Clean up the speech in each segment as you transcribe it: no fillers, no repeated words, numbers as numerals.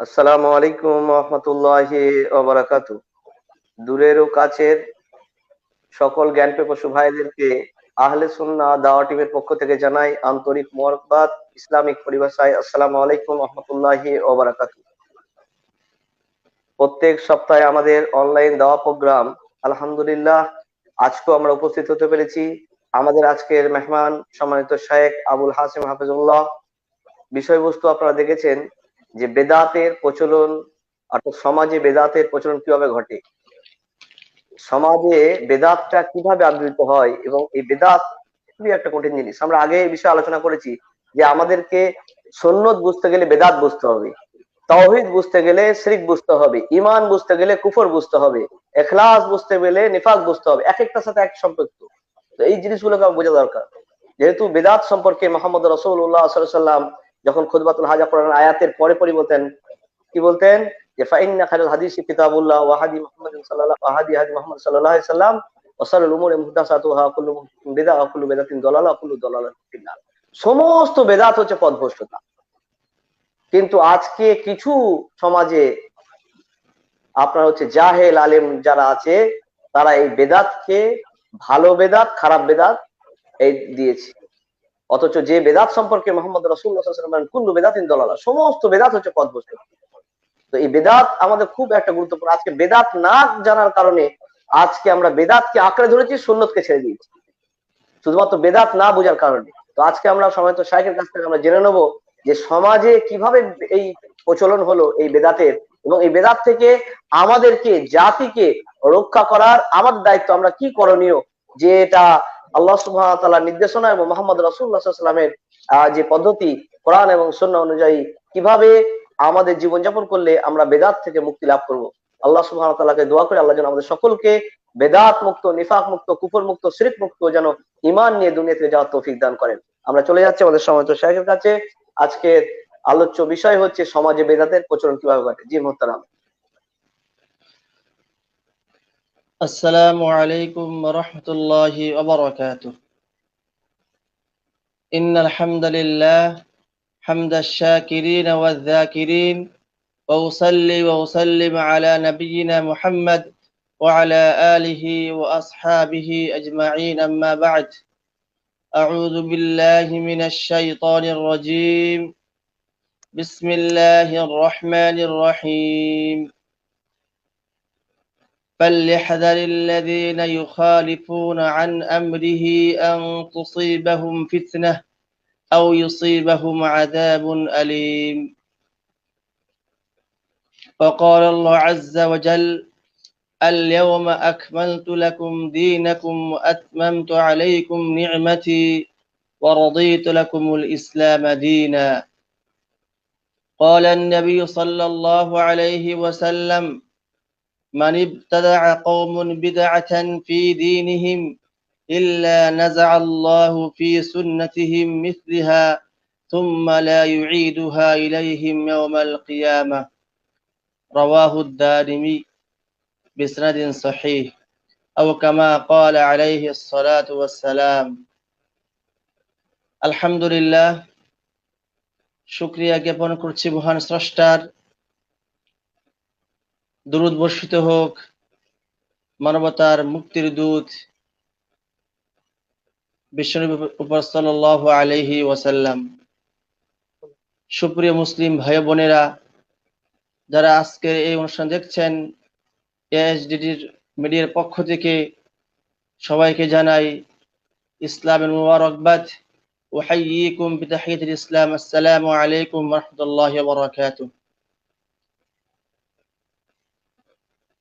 আসসালামু আলাইকুম রহমতুল্লাহি ওয়া বারাকাতুহু। দূরের ও কাছের সকল জ্ঞানপিপাসু ভাইদেরকে আহলে সুন্নাহ দাওয়া টিমের পক্ষ থেকে জানাই আন্তরিক মোবারকবাদ। ইসলামিক পরিভাষায় আসসালামু আলাইকুম রহমতুল্লাহি ওয়া বারাকাতুহু। প্রত্যেক সপ্তাহে আমাদের অনলাইন দাওয়া প্রোগ্রাম, আলহামদুলিল্লাহ আজকেও আমরা উপস্থিত হতে পেরেছি। আমাদের আজকের মেহমান সম্মানিত শেখ আবুল হাসিম হাফিজুল্লাহ। বিষয়বস্তু আপনারা দেখেছেন যে বেদাতের প্রচলন, অর্থাৎ সমাজে বেদাতের প্রচলন কিভাবে ঘটে, সমাজে বেদাতটা কিভাবে আবির্ভূত হয়, এবং এই বেদাত খুবই একটা কঠিন জিনিস। আমরা আগে এই বিষয়ে আলোচনা করেছি যে আমাদেরকে সুন্নত বুঝতে গেলে বেদাত বুঝতে হবে, তাওহীদ বুঝতে গেলে শিরক বুঝতে হবে, ঈমান বুঝতে গেলে কুফর বুঝতে হবে, ইখলাস বুঝতে গেলে নিফাক বুঝতে হবে। এক একটার সাথে এক সম্পর্ক। তো এই জিনিসগুলোকে বোঝা দরকার। যেহেতু বেদাত সম্পর্কে মোহাম্মদ রাসূলুল্লাহ সাল্লাল্লাহু আলাইহি ওয়াসাল্লাম যখন খুতবাতুল হাজা কোরআন আয়াতের পরে পরে বলতেন, কি বলতেন? যে ফাইন্না খায়রুল হাদিসি কিতাবুল্লাহ ওয়া হাদি মুহাম্মাদিন সাল্লাল্লাহু হাদি মুহাম্মদ সাল্লাল্লাহু আলাইহি সাল্লাম ওয়া শাররুল উমুরি মুহদাসাতুহা কুল্লু বিদআহ ওয়া কুল্লু বিদআতিন দালালা ওয়া কুল্লু দালালাতিন ফিন্নার। সমস্ত বেদাত হচ্ছে পথভ্রষ্টতা। কিন্তু আজকে কিছু সমাজে আপনার হচ্ছে জাহেল আলেম যারা আছে, তারা এই বেদাতকে ভালো বেদাত খারাপ বেদাত এই দিয়েছে। অথচ যে বেদাত সম্পর্কে মোহাম্মদ রাসূলুল্লাহ সাল্লাল্লাহু আলাইহি ওয়াসাল্লাম বলেন কুল্লু বিদআতিন দালালা, সমস্ত বেদাত হচ্ছে পথভ্রষ্টতা। তো এই বেদাত আমাদের খুব একটা গুরুত্বপূর্ণ। আজকে বেদাত না জানার কারণে আজকে আমরা বেদাতকে আঁকড়ে ধরেছি, সুন্নতকে ছেড়ে দিয়েছি, শুধুমাত্র বেদাত না বোঝার কারণে। তো আজকে আমরা সময়ত শাইখের কাছ থেকে আমরা জেনে নেব যে সমাজে কিভাবে এই প্রচলন হলো এই বেদাতের, এবং এই বেদাত থেকে আমাদেরকে জাতিকে রক্ষা করার আমাদের দায়িত্ব, আমরা কি করণীয়, যে এটা আল্লাহ সুবহানাহু ওয়া তাআলার নির্দেশনা এবং মুহাম্মদ রাসূলুল্লাহ সাল্লাল্লাহু আলাইহি ওয়াসাল্লামের যে পদ্ধতি, কোরআন এবং সুন্নাহ অনুযায়ী কিভাবে আমাদের জীবনযাপন করলে আমরা বেদাত থেকে মুক্তি লাভ করব। আল্লাহ সুবহানাহু ওয়া তাআলাকে দোয়া করে আল্লাহ যেন আমাদের সকলকে বেদাত মুক্ত, নিফাক মুক্ত, কুফর মুক্ত, শিরক মুক্ত যেন ঈমান নিয়ে দুনিয়া থেকে যাওয়ার তৌফিক দান করেন। আমরা চলে যাচ্ছি আমাদের সম্মানিত শাইখের কাছে। আজকের আলোচ্য বিষয় হচ্ছে সমাজে বেদাতের প্রচলন কিভাবে ঘটে। জি মুহতারাম। السلام عليكم ورحمة الله وبركاته. إن الحمد لله حمد الشاكرين والذاكرين، وأصلي وأسلم على نبينا محمد وعلى آله وأصحابه أجمعين. أما بعد، أعوذ بالله من الشيطان الرجيم. بسم الله الرحمن الرحيم. فليحذر الذين يخالفون عن أمره أن تصيبهم فتنة أو يصيبهم عذاب أليم. وقال الله عز وجل: اليوم أكملت لكم دينكم وأتممت عليكم نعمتي ورضيت لكم الإسلام دينا. قال النبي صلى الله عليه وسلم: من ابتدع قوم بدعة في دينهم إلا نزع الله في سنتهم مثلها ثم لا يعيدها إليهم يوم القيامة. رواه الدارمي بسند صحيح، أو كما قال عليه الصلاة والسلام. الحمد لله, শুকরিয়া জ্ঞাপন করছি মহান স্রষ্টার। দরুদ বর্ষিত হোক মানবতার মুক্তির দূত বিশ্বনবী উপর সাল্লাল্লাহু আলাইহি ওয়াসাল্লাম। সুপ্রিয় মুসলিম ভাই বোনেরা, যারা আজকের এই অনুষ্ঠান দেখছেন, এএসডিডির মিডিয়ার পক্ষ থেকে সবাইকে জানাই ইসলামের মুবারকবাদ। উহাইয়িকুম বিতাহিয়াতিল ইসলাম। আসসালামু আলাইকুম ওয়া রাহমাতুল্লাহি ওয়া বারাকাতুহু।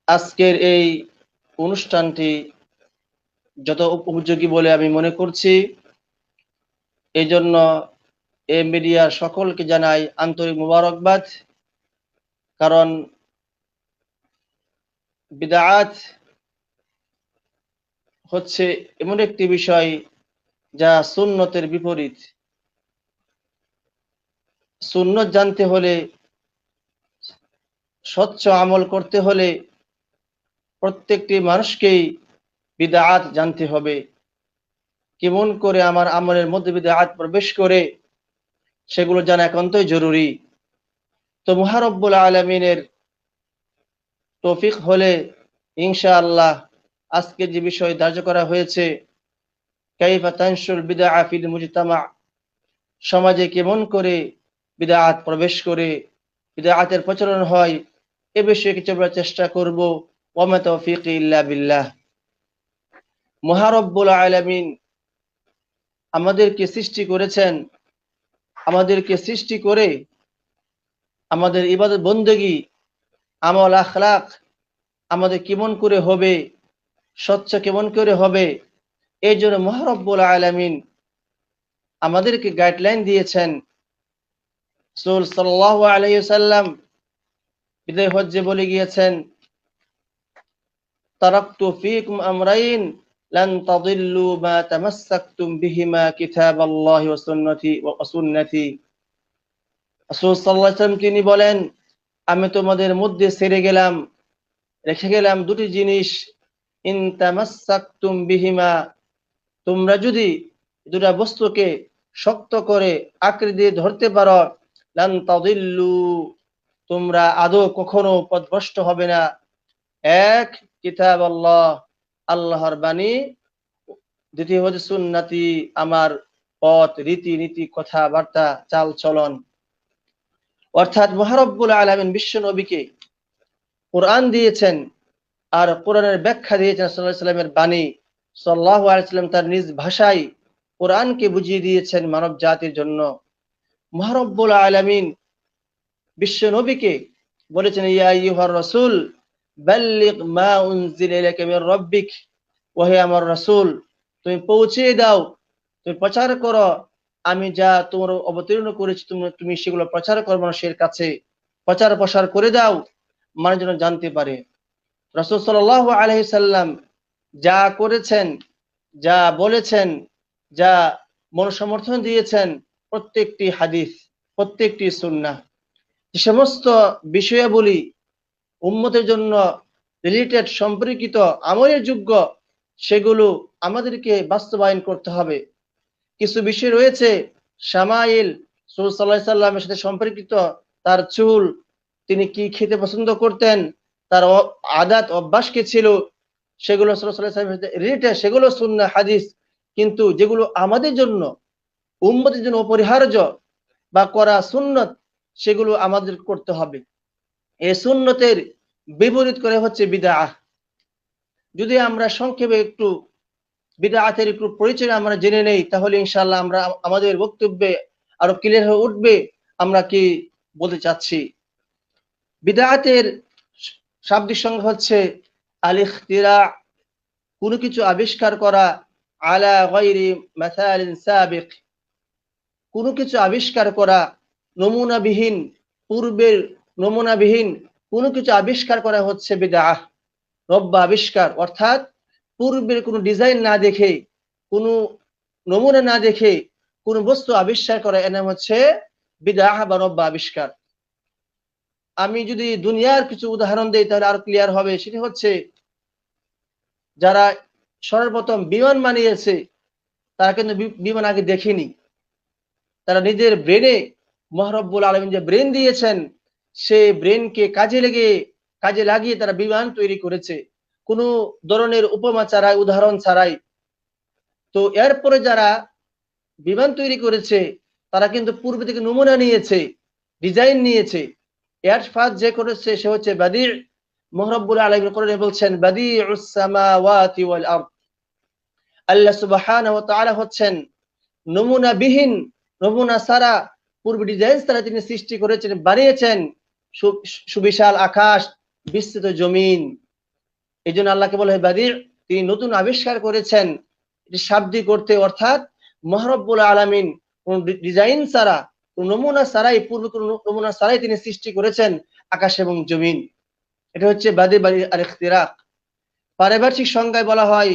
আজকের এই অনুষ্ঠানটি যত উপযোগী বলে আমি মনে করছি, এই জন্য এই মিডিয়ার সকলকে জানাই আন্তরিক মুবারকবাদ। কারণ বিদআত হচ্ছে এমন একটি বিষয় যা সুন্নতের বিপরীত। সুন্নত জানতে হলে, স্বচ্ছ আমল করতে হলে প্রত্যেকটি মানুষকেই বিদআত জানতে হবে। কেমন করে আমার আমলের মধ্যে বিদআত প্রবেশ করে সেগুলো জানা একান্তই জরুরি। তো মহারব্বুল আলামিনের তৌফিক হলে ইনশাআল্লাহ আজকে যে বিষয় ধার্য করা হয়েছে, কাইফা তানশুল বিদআ ফিল মুজতামা, সমাজে কেমন করে বিদআত প্রবেশ করে বিদআতের প্রচলন হয়, এ বিষয়ে কিছু বলার চেষ্টা করব। ওয়া মা তৌফিকি ইল্লা বিল্লাহ। মহারব্বুল আলামিন আমাদেরকে সৃষ্টি করেছেন, আমাদেরকে সৃষ্টি করে আমাদের ইবাদত বন্দেগী, আমল আখলাক আমাদের কেমন করে হবে, স্বচ্ছ কেমন করে হবে, এই জন্য মহারব্বুল আলামিন আমাদেরকে গাইডলাইন দিয়েছেন। রাসূল সাল্লাল্লাহু আলাইহি ওয়াসাল্লাম বিদায় হজ্জে বলে গিয়েছেন, তারাকতু ফীকুম আমরাইন লান তাদিল্লু মা তামাসসাকতুম বিহিমা কিতাবাল্লাহি ওয়া সুন্নতি। রাসূল সাল্লাল্লাহু আলাইহি ওয়াসাল্লাম তিনি বলেন, আমি তোমাদের মধ্যে ছেড়ে গেলাম, রেখে গেলাম দুটি জিনিস, ইন তামাসসাকতুম বিহিমা, তোমরা যদি দুটা বস্তুকে শক্ত করে আঁকড়ে দিয়ে ধরতে পারো, লান তাদিল্লু, তোমরা আদৌ কখনো পথভ্রষ্ট হবে না। এক, কিতাব আল্লাহ, আল্লাহর বাণী, দ্বিতীয় হচ্ছে সুন্নতি, আমার পথ, রীতি নীতি, কথাবার্তা, চাল চলন। অর্থাৎ মহারব্বুল আলামিন বিশ্ব নবীকে কোরআন দিয়েছেন, আর কোরআনের ব্যাখ্যা দিয়েছেন সাল্লাল্লাহু আলাইহি ওয়াসাল্লামের বাণী। সাল্লাল্লাহু আলাইহি ওয়াসাল্লাম তার নিজ ভাষায় কোরআনকে বুঝিয়ে দিয়েছেন মানব জাতির জন্য। মহারব্বুল আলামিন বিশ্ব নবীকে বলেছেন, ইয়া আইয়ুহার রাসূল বাল্লিগ মা উনজিলা ইলাইকা মির রাব্বিক, ওহে আমার রাসূল, তুমি পৌঁছে দাও, তুমি প্রচার করো, আমি যা তোমার অবতীর্ণ করেছি তুমি সেগুলো প্রচার করো মানুষের কাছে, প্রচার প্রসার করে দাও, মানুষ যেন জানতে পারে। রাসূল সাল্লাল্লাহু আলাইহি সাল্লাম যা করেছেন, যা বলেছেন, যা মনোসমর্থন দিয়েছেন, প্রত্যেকটি হাদিস, প্রত্যেকটি সুন্নাহ, যে সমস্ত বিষয়াবলী উম্মতের জন্য রিলেটেড, সম্পর্কিত, আমলের যোগ্য, সেগুলো আমাদেরকে বাস্তবায়ন করতে হবে। কিছু বিষয় রয়েছে শামাইল, রাসূল সাল্লাল্লাহু আলাইহি সাল্লামের সাথে সম্পর্কিত, তার চুল, তিনি কি খেতে পছন্দ করতেন, তার আদাত অভ্যাস কি ছিল, সেগুলো রাসূল সাল্লাল্লাহু আলাইহি সাল্লামের সাথে রিলেটেড, সেগুলো সুন্নাহ হাদিস। কিন্তু যেগুলো আমাদের জন্য, উম্মতের জন্য অপরিহার্য বা করা সুন্নত, সেগুলো আমাদের করতে হবে। এই সুন্নতের বিপরীত করে হচ্ছে বিদআহ। যদি আমরা সংক্ষেপে একটু বিদআতের একটু পরিচয় আমরা জেনে নেই, তাহলে ইনশাআল্লাহ আমরা আমাদের বক্তব্যে আরো ক্লিয়ার হয়ে উঠবে আমরা কি বলতে চাচ্ছি। বিদআতের শাব্দিক সংজ্ঞা হচ্ছে আল ইখতিরা, কোনো কিছু আবিষ্কার করা, আলা গায়রি মাসালিন সাবিক, কোনো কিছু আবিষ্কার করা, নমুনাবিহীন, পূর্বের নমুনাবিহীন কোনো কিছু আবিষ্কার করা হচ্ছে বিদআহ, নব্য আবিষ্কার। অর্থাৎ পূর্বের কোনো ডিজাইন না দেখে, কোনো নমুনা না দেখে কোনো বস্তু আবিষ্কার করা, এর নাম হচ্ছে বিদআহ বা নব্য আবিষ্কার। আমি যদি দুনিয়ার কিছু উদাহরণ দেই তাহলে আরো ক্লিয়ার হবে। সেটা হচ্ছে, যারা সর্বপ্রথম বিমান বানিয়েছে, তারা কিন্তু বিমান আগে দেখেনি। তারা নিজের ব্রেনে, মহারব্বুল আলামিন যে ব্রেন দিয়েছেন, সেই ব্রেনকে কাজে লাগিয়ে তারা বিমান তৈরি করেছে, কোনো ধরনের উপমা ছাড়াই, উদাহরণ ছাড়াই। তো এরপরে যারা বিমান তৈরি করেছে, তারা কিন্তু পূর্বে থেকে নমুনা নিয়েছে, ডিজাইন নিয়েছে। এর ফার্স্ট যে করেছে সে হচ্ছে বাদি'। মহারব্বুল আলামিন কোরআনে বলছেন, বাদিউস সামাওয়াতি ওয়াল আরদ, আল্লাহ সুবহানাহু ওয়া তাআলা হচ্ছেন নমুনাবিহীন, নমুনা ছাড়া, পূর্বে ডিজাইন ছাড়া তিনি সৃষ্টি করেছেন, বানিয়েছেন সুবিশাল আকাশ, বিস্তৃত জমিন। এই জন্য আল্লাহকে বলা হয় বাদি'। তিনি নতুন আবিষ্কার করেছেন, এটি শাব্দিক করতে, অর্থাৎ মহারব্বুল আলামিন কোন ডিজাইন ছাড়া, কোন নমুনা ছাড়াই, পূর্বে কোন নমুনা ছাড়াই তিনি সৃষ্টি করেছেন আকাশ এবং জমিন। এটা হচ্ছে বাদি আল ইখতিরাক। পারিভাষিক সংজ্ঞায় বলা হয়,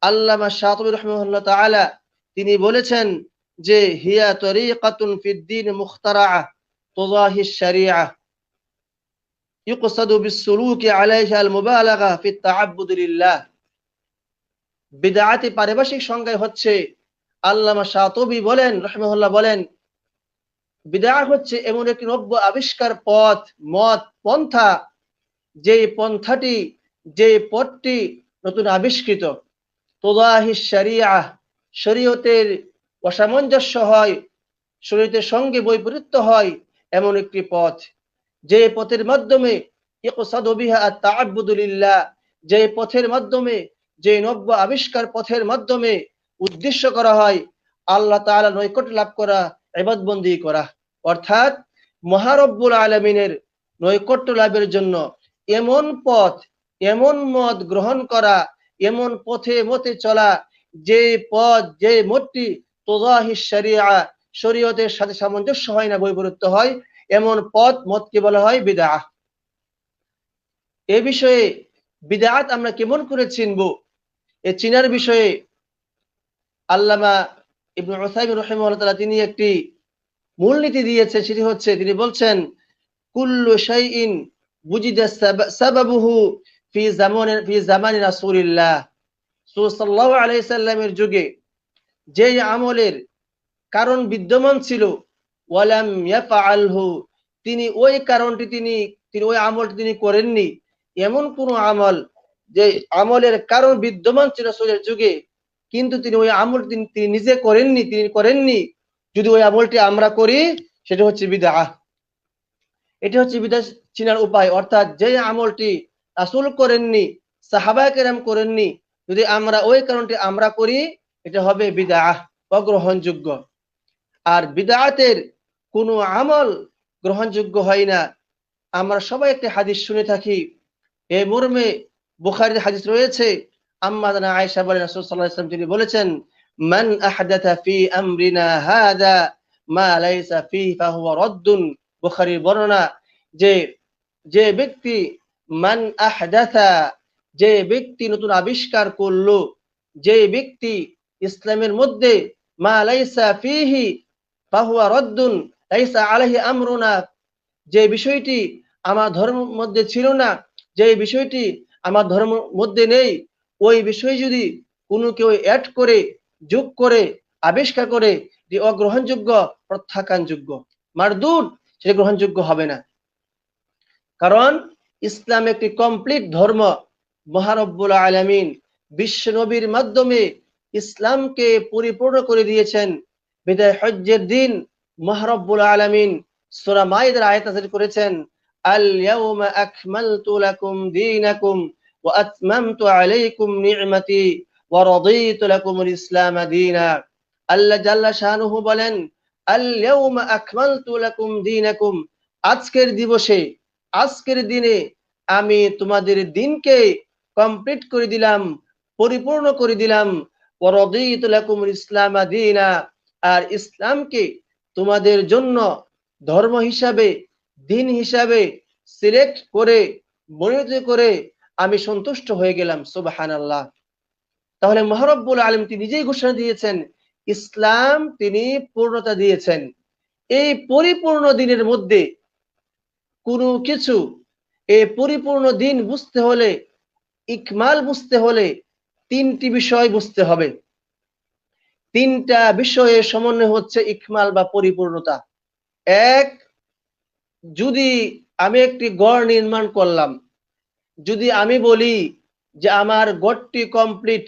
আল্লামা শাতিবী রাহিমাহুল্লাহ তাআলা তিনি বলেছেন যে, হিয়া তরিকাতুন ফিদ দ্বীন মুখতারাআহ তুযাহি আশ-শারিআহ ইউকসাদু বিস-সুলুকি আলাইহা আল-মুবালাগা ফি আত-তাআব্বুদ লিল্লাহ। বিদআতি পারিভাষিক সংজ্ঞায় হচ্ছে, আল্লামা শাতিবী বলেন রাহিমাহুল্লাহ বলেন, বিদআত হচ্ছে এমন একটি নব্য আবিষ্কার, পথ, মত, পন্থা, যে পন্থাটি, যে পথটি নতুন আবিষ্কৃত, তুদাহি শরিয়া, শরীয়তের অসামঞ্জস্য হয়, শরীয়তের সঙ্গে বৈপরীত্য হয় এমন একটি পথ, যে পথের মাধ্যমে ইকসাদু বিহা আত-তাআব্বুদু লিল্লাহ, যে পথের মাধ্যমে, যে নব্য আবিষ্কার পথের মাধ্যমে উদ্দেশ্য করা হয় আল্লাহ তাআলা নৈকট্য লাভ করা, ইবাদত বন্দী করা, অর্থাৎ মহারব্বুল আলামিনের নৈকট্য লাভের জন্য এমন পথ, এমন মত গ্রহণ করা, এমন পথে মতে চলা, যে পথ, যে মতটি তুদাহি শরিয়া, শরীয়তের সাথে সামঞ্জস্য হয় না, বৈপরীত্য হয়, এমন পথ মতকে বলা হয় বিদআহ। এ বিষয়ে বিদআত আমরা কেমন করে চিনব, এ চিনার বিষয়ে আল্লামা ইবনে উসাইমিন রাহিমাহুল্লাহ তাআলা তিনি একটি মূলনীতি দিয়েছেন। সেটি হচ্ছে, তিনি বলছেন, কুল্লু শাইইন বুজিদা সাবাবুহু ফি জামানি রাসূলিল্লাহ, সাল্লাল্লাহু আলাইহি সাল্লামের যুগে যে আমলের কারণ বিদ্যমান ছিল, ওয়ালাম ইয়াফআলহু, তিনি ওই কারণটি, তিনি ওই আমলটি তিনি করেননি, এমন কোন আমল যে আমলের কারণ বিদ্যমান ছিল রাসূলের যুগে, কিন্তু তিনি ওই আমল তিনি নিজে করেননি, যদি ওই আমলটি আমরা করি, সেটা হচ্ছে বিদআহ। এটা হচ্ছে বিদআত চিনার উপায়, অর্থাৎ যে আমলটি রাসূল করেননি, সাহাবায়ে কেরাম করেননি, যদি আমরা ওই কারণটি আমরা করি, এটা হবে বিদআহ, অগ্রহণযোগ্য। আর বিদআতের কোনো আমল গ্রহণযোগ্য হয় না। আমরা সবাই একটি হাদিস শুনে থাকি, এই মর্মে বুখারীর হাদিস রয়েছে, আম্মা জানা আয়েশা বলেন, রাসূল সাল্লাল্লাহু আলাইহি ওয়াসাল্লাম তিনি বলেছেন, মান আহদাথা ফি আমরিনা হাযা মা লাইসা ফিহি ফাহুয়া রাদ্দুন, বুখারীর বর্ণনা, যে যে ব্যক্তি, মান আহদাথা, যে ব্যক্তি নতুন আবিষ্কার করলো, যে ব্যক্তি ইসলামের মধ্যে, মা লাইসা ফিহি ফাহুয়া রাদ্দুন লাইসা আলাইহি আমরুনা, যে বিষয়টি আমার ধর্মের মধ্যে ছিল না, যে বিষয়টি আমার ধর্মের মধ্যে নেই, ওই বিষয় যদি কোনো কেউ অ্যাড করে, যোগ করে, আবিষ্কার করে, যে অগ্রহণযোগ্য, প্রত্যাখ্যানযোগ্য, মারদুদ, সেটা গ্রহণযোগ্য হবে না। কারণ ইসলাম একটি কমপ্লিট ধর্ম। মহারব্বুল আলামিন বিশ্ব নবীর মাধ্যমে ইসলামকে পরিপূর্ণ করে দিয়েছেন। বিদায় হজ্জের দিন মহারব্বুল আলামিন সূরা মাইদার আয়াত নাযিল করেছেন, আল ইয়াউমা আকমালতু লাকুম দীনাকুম ওয়া আতমামতু আলাইকুম নি'মাতি ওয়া রাদিতু লাকুমুল ইসলাম দীনা। আল্লাহ জাল্লা শানুহু বলেন, আল ইয়াউমা আকমালতু লাকুম দীনাকুম, আজকের দিবসে, আজকের দিনে আমি তোমাদের দিনকে কমপ্লিট করে দিলাম, পরিপূর্ণ করে দিলাম, ওয়া রাদিতু লাকুমুল ইসলাম দীনা, আর ইসলামকে তোমাদের জন্য ধর্ম হিসাবে, দিন হিসাবে সিলেক্ট করে, মনোনীত করে আমি সন্তুষ্ট হয়ে গেলাম। সুবহানাল্লাহ। তাহলে মহারব্বুল আলামিন তিনি নিজেই ঘোষণা দিয়েছেন, ইসলাম তিনি পূর্ণতা দিয়েছেন। এই পরিপূর্ণ দিনের মধ্যে কোনো কিছু, এই পরিপূর্ণ দিন বুঝতে হলে, ইকমাল বুঝতে হলে, তিনটি বিষয় বুঝতে হবে। তিনটা বিষয়ের সমন্বয় হচ্ছে ইকমাল বা পরিপূর্ণতা। এক, যদি আমি একটি ঘর নির্মাণ করলাম, যদি আমি বলি যে আমার ঘরটি কমপ্লিট,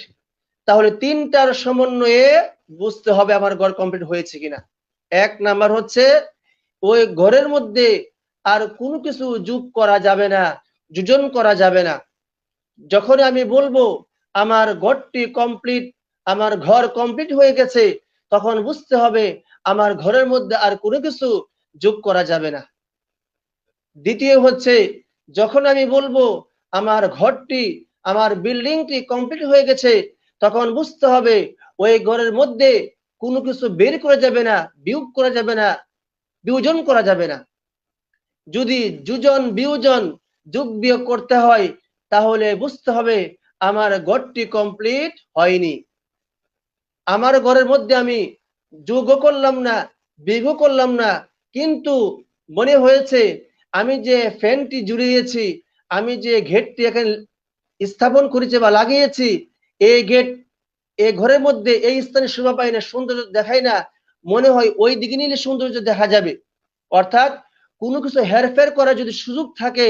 তাহলে তিনটার সমন্বয়ে বুঝতে হবে আমার ঘর কমপ্লিট হয়েছে কিনা। এক নাম্বার হচ্ছে, ওই ঘরের মধ্যে আর কোনো কিছু যোগ করা যাবে না, যোজন করা যাবে না। যখন আমি বলবো আমার ঘরটি কমপ্লিট, আমার ঘর কমপ্লিট হয়ে গেছে, তখন বুঝতে হবে আমার ঘরের মধ্যে আর কোনো কিছু যোগ করা যাবে না। দ্বিতীয় হচ্ছে, যখন আমি বলবো আমার ঘরটি, আমার বিল্ডিংটি কমপ্লিট হয়ে গেছে, তখন বুঝতে হবে ওই ঘরের মধ্যে কোনো কিছু বের করা যাবে না, বিয়োগ করা যাবে না, বিয়োজন করা যাবে না। যদি যোজন, বিয়োজন, যোগ বিয়োগ করতে হয়, তাহলে বুঝতে হবে আমার ঘরটি কমপ্লিট হয়নি। আমার ঘরের মধ্যে আমি যোগও করলাম না, বিয়োগও করলাম না, কিন্তু মনে হয়েছে আমি যে ফ্যানটি জুড়িয়েছি, আমি যে গেটটি এখানে স্থাপন করেছি বা লাগিয়েছি, এই গেট, এই ঘরের মধ্যে এই স্থানে শোভা পায় না, সুন্দর দেখায় না, মনে হয় ওই দিকে নিলে সৌন্দর্য দেখা যাবে, অর্থাৎ কোনো কিছু হেরফের করার যদি সুযোগ থাকে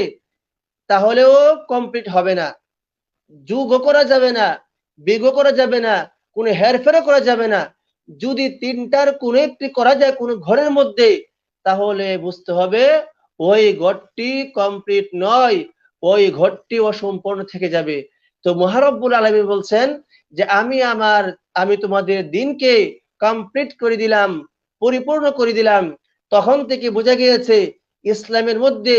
তাহলেও কমপ্লিট হবে না, যোগও করা যাবে না, বিয়োগও করা যাবে না, কোনো হেরফেরও করা যাবে না। যদি তিনটার কোনো একটি করা যায় কোনো ঘরের মধ্যে, তাহলে বুঝতে হবে ওই ঘরটি কমপ্লিট নয়, ওই ঘরটি অসম্পূর্ণ থেকে যাবে। তো মহারব্বুল আলামিন বলছেন যে আমি তোমাদের দিনকে কমপ্লিট করে দিলাম, পরিপূর্ণ করে দিলাম। তখন থেকে বোঝা গিয়েছে ইসলামের মধ্যে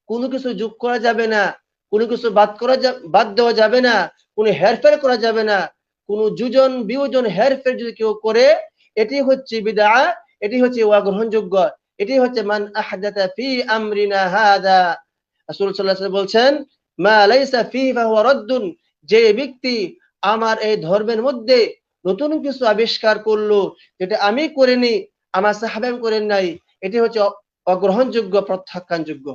কোনো কিছু যোগ করা যাবে না, কোনো কিছু বাদ দেওয়া যাবে না, কোনো হেরফের করা যাবে না। কোনো যোজন বিয়োজন হেরফের যদি কেউ করে, এটি হচ্ছে বিদআ, এটি হচ্ছে অগ্রহণযোগ্য, এটি হচ্ছে মান আহদাতা ফি আমরিনা হাদা। রাসূল সাল্লাল্লাহু আলাইহি ওয়াসাল্লাম বলছেন মা লাইসা ফিহি ফাহুয়া রাদ্দুন, যে ব্যক্তি আমার এই ধর্মের মধ্যে নতুন কিছু আবিষ্কার করলো যেটা আমি করিনি, আমার সাহাবায়ে করেন নাই, এটি হচ্ছে অগ্রহণযোগ্য, প্রত্যাখ্যানযোগ্য।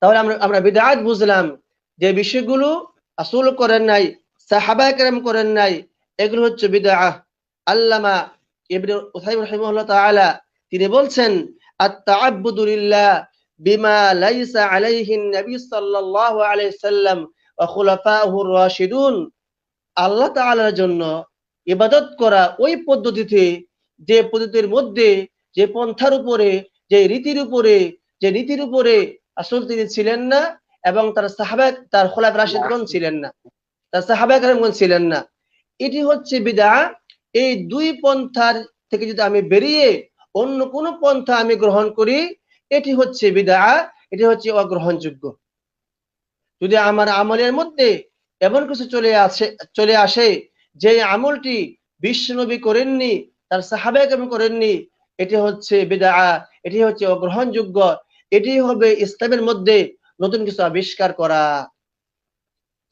তাহলে আমরা বিদআত বুঝলাম যে বিষয়গুলো রাসূল করেন নাই, সাহাবায়ে কেরাম করেন নাই, এগুলো হচ্ছে বিদআহ। আল্লামা ইবনে উসাইমিন রাহিমাহুল্লাহ তাআলা তিনি বলছেন আত-তাআব্বুদু লিল্লাহ বিমা লাইসা আলাইহি নবী সাল্লাল্লাহু আলাইহি সাল্লাম ওয়া খুলাফাউহুর রাশিদুন, আল্লাহ তাআলার জন্য ইবাদত করা ওই পদ্ধতিতে, যে পদ্ধতির মধ্যে, যে পন্থার উপরে, যে রীতির উপরে, যে নীতির উপরে রাসূল তিনি ছিলেন না এবং তার সাহাবা তার খোলাফায়ে রাশিদগণ ছিলেন না, তার সাহাবায়ে কেরামগণ ছিলেন না, এটি হচ্ছে বিদআ। এই দুই পন্থার থেকে যদি আমি বেরিয়ে অন্য কোন পন্থা আমি গ্রহণ করি, এটি হচ্ছে বিদআ, এটি হচ্ছে অগ্রহণযোগ্য। যদি আমার আমলের মধ্যে এমন কিছু চলে আসে যে আমলটি বিশ্বনবী করেননি, তার সাহাবায়ে কেরাম করেননি, এটি হচ্ছে বিদআ, এটি হচ্ছে অগ্রহণযোগ্য, এটি হবে ইসলামের মধ্যে নতুন কিছু আবিষ্কার করা।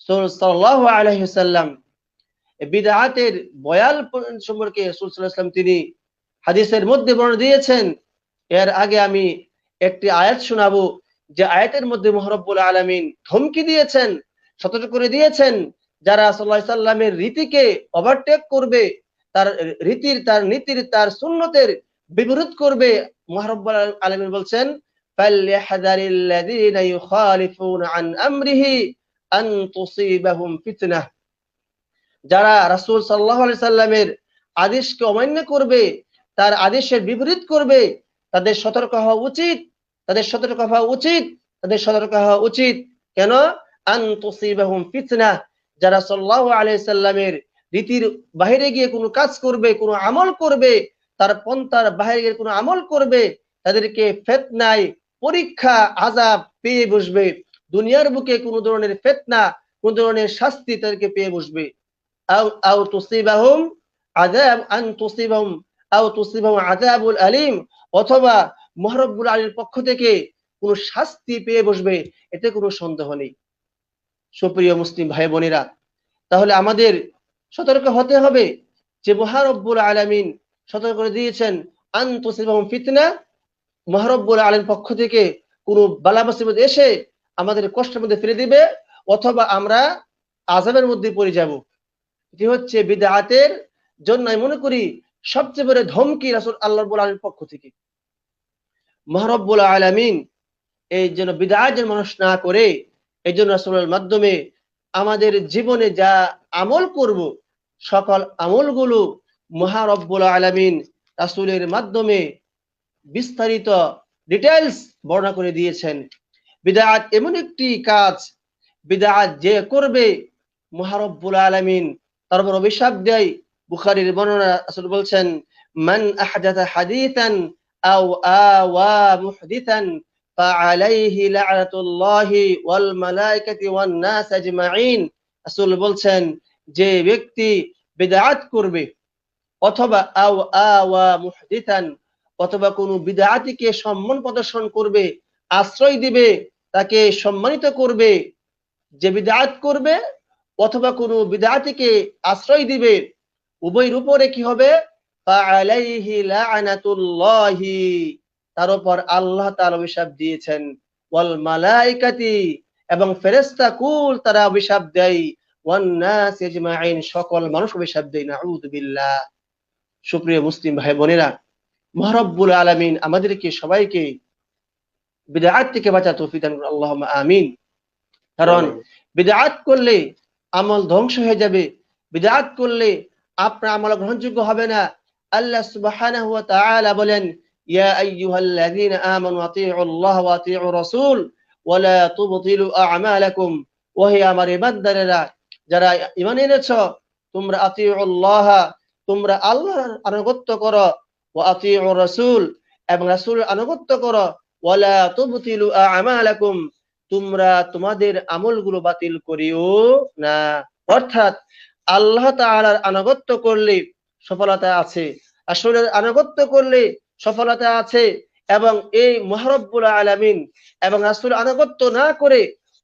সাল্লাল্লাহু আলাইহি ওয়াসাল্লাম বিদআতের বয়ান সম্পর্কে রাসূল সাল্লাল্লাহু আলাইহি ওয়াসাল্লাম তিনি হাদিসের মধ্যে বর্ণনা দিয়েছেন। এর আগে আমি একটি আয়াত শোনাবো, যে আয়াতের মধ্যে মহারব্বুল আলামিন ধমকি দিয়েছেন, সতর্ক করে দিয়েছেন যারা সাল্লাল্লাহু আলাইহি সাল্লামের রীতিকে ওভারটেক করবে, তার রীতির, তার নীতির, তার সুন্নতের বিপরীত করবে। মহারব্বুল আলামিন বলছেন ফালইহযারিল্লাযীনা ইউখালিফুনা আন আমরিহি আন তুসিবাহুম ফিতনাহ, যারা রাসূল সাল্লাল্লাহু আলাইহি সাল্লামের আদেশকে অমান্য করবে, তার আদেশের বিপরীত করবে, তাদের সতর্ক হওয়া উচিত, তাদের সতর্ক হওয়া উচিত, তাদের সতর্ক হওয়া উচিত। কেন? আন তুসিবাহুম ফিতনাহ, যারা সাল্লাল্লাহু আলাইহি সাল্লামের রীতির বাইরে গিয়ে কোনো কাজ করবে, কোনো আমল করবে, তার পন্থার বাইরে গিয়ে কোনো আমল করবে, তাদেরকে ফিতনায়, পরীক্ষা, আযাব পেয়ে বসবে। দুনিয়ার বুকে কোনো ধরনের ফিতনা, কোনো ধরনের শাস্তি তাদেরকে পেয়ে বসবে। আও তুসিবাহুম আযাব আন তুসিবাহুম আও তুসিবাহুম আযাবুল আলীম, অথবা মহারব্বুল আলীর পক্ষ থেকে কোনো শাস্তি পেয়ে বসবে, এতে কোনো সন্দেহ নেই। সুপ্রিয় মুসলিম ভাই বোনেরা, তাহলে আমাদের সতর্ক হতে হবে যে মহারব্বুল আলামিন সতর্ক করে দিয়েছেন আন তুসিবাহুম ফিতনা, মহারব্বুল আলামিনের পক্ষ থেকে কোনো বালা মুসিবত এসে আমাদের কষ্টের মধ্যে ফেলে দিবে, অথবা আমরা আযাবের মধ্যে পড়ে যাব। এটি হচ্ছে বিদআতের জন্য আমি মনে করি সবচেয়ে বড় ধমকি রাসূল আল্লাহ রাব্বুল আলামিনের পক্ষ থেকে। মহারব্বুল আলামিন এই জন্য বিদআত যেন মানুষ না করে, এই জন্য রাসূলের মাধ্যমে আমাদের জীবনে যা আমল করব, সকল আমলগুলো মহারব্বুল আলামিন রাসূলের মাধ্যমে বিস্তারিত ডিটেইলস বর্ণনা করে দিয়েছেন। বিদআত এমন একটি কাজ, বিদআত যে করবে মহারব্বুল আলামিন তার উপর অভিশাপ দেয়। বুখারীর বর্ণনা রাসূল বলছেন মান আহদাথা হাদিসান আও আওয়া মুহদিসান ফাআলাইহি লা'নাতুল্লাহি ওয়াল মালায়েকাতি ওয়ান নাস আজমাইন। রাসূল বলছেন যে ব্যক্তি বিদআত করবে অথবা আও আওয়া মুহদিসান, অথবা কোন বিদআতিকে সম্মান প্রদর্শন করবে, আশ্রয় দিবে, তাকে সম্মানিত করবে, যে বিদআত করবে অথবা কোন বিদআতিকে আশ্রয় দিবে, উভয়ের উপরে কি হবে? ফাআলাইহি লা'নাতুল্লাহি, তার উপর আল্লাহ তাআলা অভিশাপ দিয়েছেন, ওয়াল মালায়েকাতি, এবং ফেরেশতা কুল তারা অভিশাপ দেয়, ওয়ান নাস আজমাইন, সকল মানুষ অভিশাপ দেয়। নাউযু বিল্লাহ। সুপ্রিয় মুসলিম ভাই বোনেরা, মহান রব্বুল আলামিন আমাদেরকে সবাইকে বিদআত থেকে বাঁচার তৌফিক দান করুন, আল্লাহুম্মা আমিন। কারণ আমিন। বিদআত করলে আমল ধ্বংস হয়ে যাবে, বিদআত করলে আপনার আমল গ্রহণযোগ্য হবে না। আল্লাহ সুবহানাহু ওয়া তাআলা বলেন, ইয়া আইয়ুহাল্লাযীনা আমানু আতিউল্লাহ ওয়া আতিউর রাসূল ওয়া লা তুবতিলু আ'মালাকুম। ওহে আমার ইমানদারেরা, যারা ঈমান এনেছো, তোমরা আতিউল্লাহ, তোমরা আল্লাহর আনুগত্য করো, ওয়া আতিউর রাসূল, এবং রাসূলের আনুগত্য করো, ওয়া লা তুবতিলু আ'মালাকুম, তোমরা তোমাদের আমলগুলো বাতিল করিও না। অর্থাৎ আল্লাহ তাআলার আনুগত্য করলে সফলতা আছে, রাসূলের আনুগত্য করলে সফলতা আছে, এবং এই মহারব্বুল আলামিন এবং রাসূল আনুগত্য না করে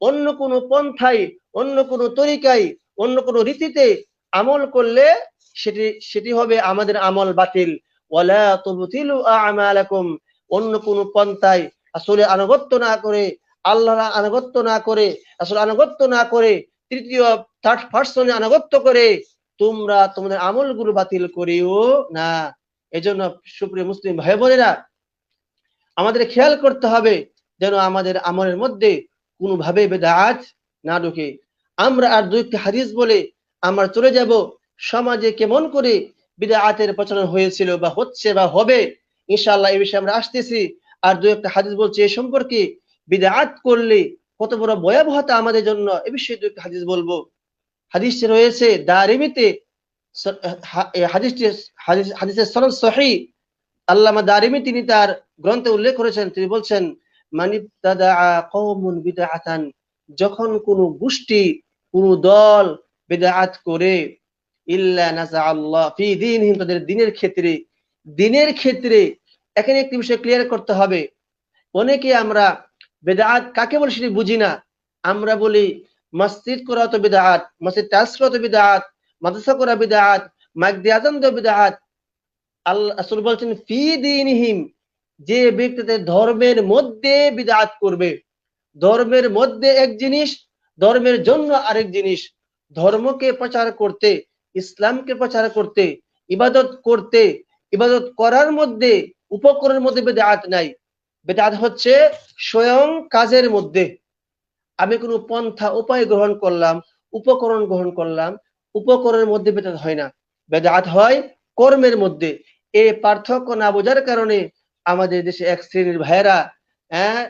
অন্য কোনো পন্থায়, অন্য কোনো তরিকায়, অন্য কোনো রীতিতে আমল করলে সেটি হবে আমাদের আমল বাতিল। ওয়ালা তুবতিলু আ'মালাকুম, অন্য কোনো পন্থায় রাসূলের আনুগত্য না করে, আল্লাহর আনুগত্য না করে, রাসূলের আনুগত্য না করে, তৃতীয় থার্ড পারসনের আনুগত্য করে তোমরা তোমাদের আমলগুলো বাতিল করিও না। এজন্য সুপ্রিয় মুসলিম ভাই বোনেরা, আমাদের খেয়াল করতে হবে যেন আমাদের আমলের মধ্যে কোনোভাবে বেদাত না ঢোকে। আমরা আর দুই একটি হাদিস বলে আমরা চলে যাব সমাজে কেমন করে বিদআতের প্রচলন হয়েছিল বা হচ্ছে বা হবে, ইনশাআল্লাহ এই বিষয়ে আমরা আসতেছি। আর দুই একটা হাদিস বলছে এই সম্পর্কে, বিদআত করলে কত বড় ভয়াবহতা আমাদের জন্য, এ বিষয়ে দুই একটা হাদিস বলবো। হাদিসটি রয়েছে দারিমিতে, হাদিসের সনদ সহিহ। আল্লামা দারিমি তিনি তার গ্রন্থে উল্লেখ করেছেন, তিনি বলছেন, মানিবতাদা কওমুন বিদআতান, যখন কোন গোষ্ঠী, কোন দল বিদআত করে, ইল্লা নাযাআল্লাহ ফি দীনহিম, তাদের দিনের ক্ষেত্রে এখানে একটি বিষয় ক্লিয়ার করতে হবে। অনেকে আমরা বিদআত কাকে বলে সেটি বুঝি না। আমরা বলি মসজিদ করা তো বিদআত, মসজিদ টাচ করা তো বিদআত, মাদ্রাসা করা বিদআত, মাইক দিয়ে আযান দেওয়া বিদআত। আল্লাহ রাসূল বলছেন ফি দীনহিম, যে ব্যক্তিদের ধর্মের মধ্যে বিদআত করবে, ধর্মের মধ্যে এক জিনিস, ধর্মের জন্য আরেক জিনিস, ধর্মকে প্রচার করতে, ইসলামকে প্রচার করতে, ইবাদত করার মধ্যে, উপকরণের মধ্যে বিদআত নাই। বিদআত হচ্ছে স্বয়ং কাজের মধ্যে আমি কোনো পন্থা উপায় গ্রহণ করলাম, উপকরণ গ্রহণ করলাম, উপকরণের মধ্যে বিদআত হয় না, বিদআত হয় কর্মের মধ্যে। এই পার্থক্য না বোঝার কারণে আমাদের দেশে এক শ্রেণীর ভাইয়েরা, হ্যাঁ,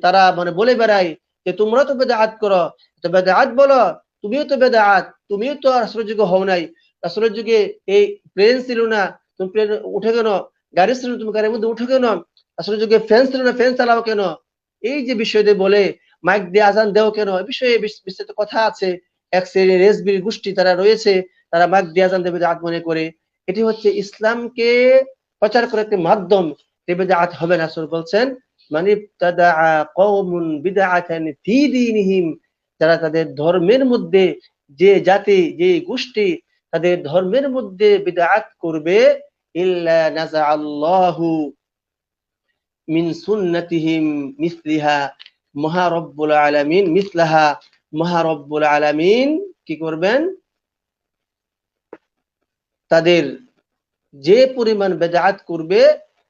তারা মানে বলে বেড়ায় যে তোমরা তো বিদআত করো, তো বিদআত বলো, তুমিও তো বিদআত, তুমিও তো রাসূলের যুগে হও নাই, রাসূলের যুগে এই প্লেন ছিল না, তুমি প্লেন উঠে কেন, গাড়ি ছিল তুমি গাড়ির মধ্যে উঠে কেন, রাসূলের যুগে ফ্যান ছিল না, ফ্যান চালাও কেন, এই যে বিষয়টি বলে, মাইক দিয়ে আজান দেও কেন, এই বিষয়ে বিস্তারিত কথা আছে। এক শ্রেণীর রেজবির গোষ্ঠী তারা রয়েছে, তারা মাইক দিয়ে আজান দেবে বিদআত মনে করে। এটি হচ্ছে ইসলামকে প্রচার করার একটি মাধ্যম, বিদআত হবে না। রাসূল বলছেন মানিবতাদা কওমুন বিদআতান ফি দীনহিম, যারা তাদের ধর্মের মধ্যে, যে জাতি, যে গোষ্ঠী তাদের ধর্মের মধ্যে বিদআত করবে, ইল্লা নাযাআল্লাহু মিন সুন্নাতিহিম মিসলিহা, মহারব্বুল আলামিন মিসলাহা, মহারব্বুল আলামিন কি করবেন, তাদের যে পরিমাণ বেদাত করবে,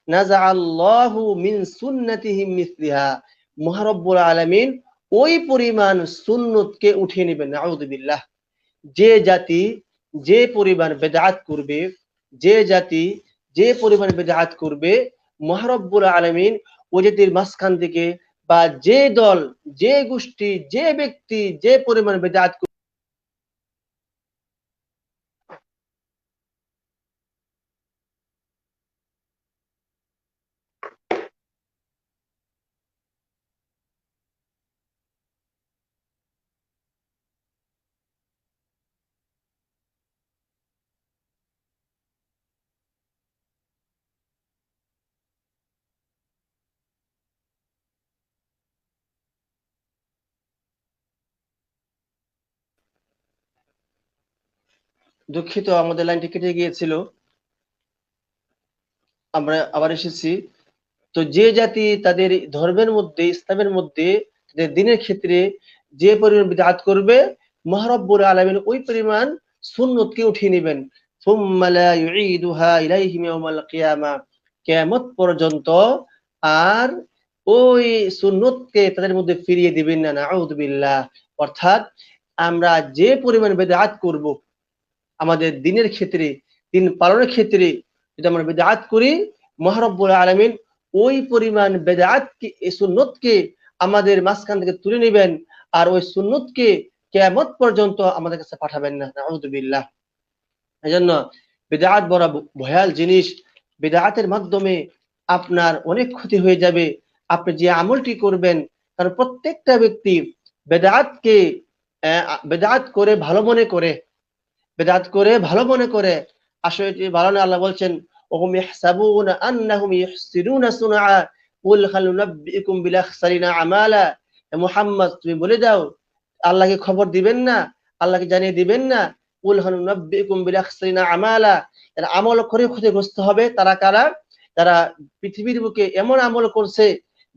নাযাআল্লাহু মিন সুন্নাতিহিম মিসলিহা, মহারব্বুল আলামিন ওই পরিমাণ সুন্নতকে উঠিয়ে নেবেন। নাউযুবিল্লাহ। যে জাতি যে পরিমাণ বেদাত করবে, যে জাতি যে পরিমাণ বেদাত করবে, মহারব্বুল আলামিন ওই জাতির মাঝখান থেকে, বা যে দল, যে গোষ্ঠী, যে ব্যক্তি যে পরিমাণ বেদাত, দুঃখিত আমাদের লাইনটি কেটে গিয়েছিল, আমরা আবার এসেছি। তো যে জাতি তাদের ধর্মের মধ্যে, ইসলামের মধ্যে, তাদের দিনের ক্ষেত্রে যে পরিমাণ বিদআত করবে, মহারব্বুল আলামিন ওই পরিমাণ সুন্নতকে উঠিয়ে নেবেন। সুম্মা লা ইউঈদুহা ইলাইহিম ইয়াওমাল কিয়ামা, কিয়ামত পর্যন্ত আর ওই সুন্নতকে তাদের মধ্যে ফিরিয়ে দিবেন না। নাউযু বিল্লাহ। অর্থাৎ আমরা যে পরিমাণ বিদআত করব আমাদের দিনের ক্ষেত্রে, দিন পালনের ক্ষেত্রে, যদি আমরা বিদআত করি, মহান রব্বুল আলামিন ওই পরিমাণ বিদআতকে, এই সুন্নতকে আমাদের মাঝখান থেকে তুলে নেবেন, আর ওই সুন্নতকে কিয়ামত পর্যন্ত আমাদের কাছে পাঠাবেন না। নাউযু বিল্লাহ। এজন্য বিদআত বড় ভয়াল জিনিস। বিদআতের মাধ্যমে আপনার অনেক ক্ষতি হয়ে যাবে। আপনি যে আমলটি করবেন, কারণ প্রত্যেকটা ব্যক্তি বেদাতকে বেদাত করে ভালো মনে করে, বেদাত করে ভালো মনে করে। আসলে এটি ভালো না। আল্লাহ বলছেন, ওহুম ইয়াহসাবুনা আন্নাহুম ইহসিনুনা সুনআ কুল হাল নুনাব্বিউকুম বিল আখসারিনা আমালা। এ মুহাম্মদ, তুমি বলে দাও, আল্লাহকে খবর দিবেন না, আল্লাহকে জানিয়ে দিবেন না, কুল হাল নুনাব্বিউকুম বিল আখসারিনা আমালা, এরা আমল করে ক্ষতিগ্রস্ত হবে। তারা কারা? তারা পৃথিবীর বুকে এমন আমল করছে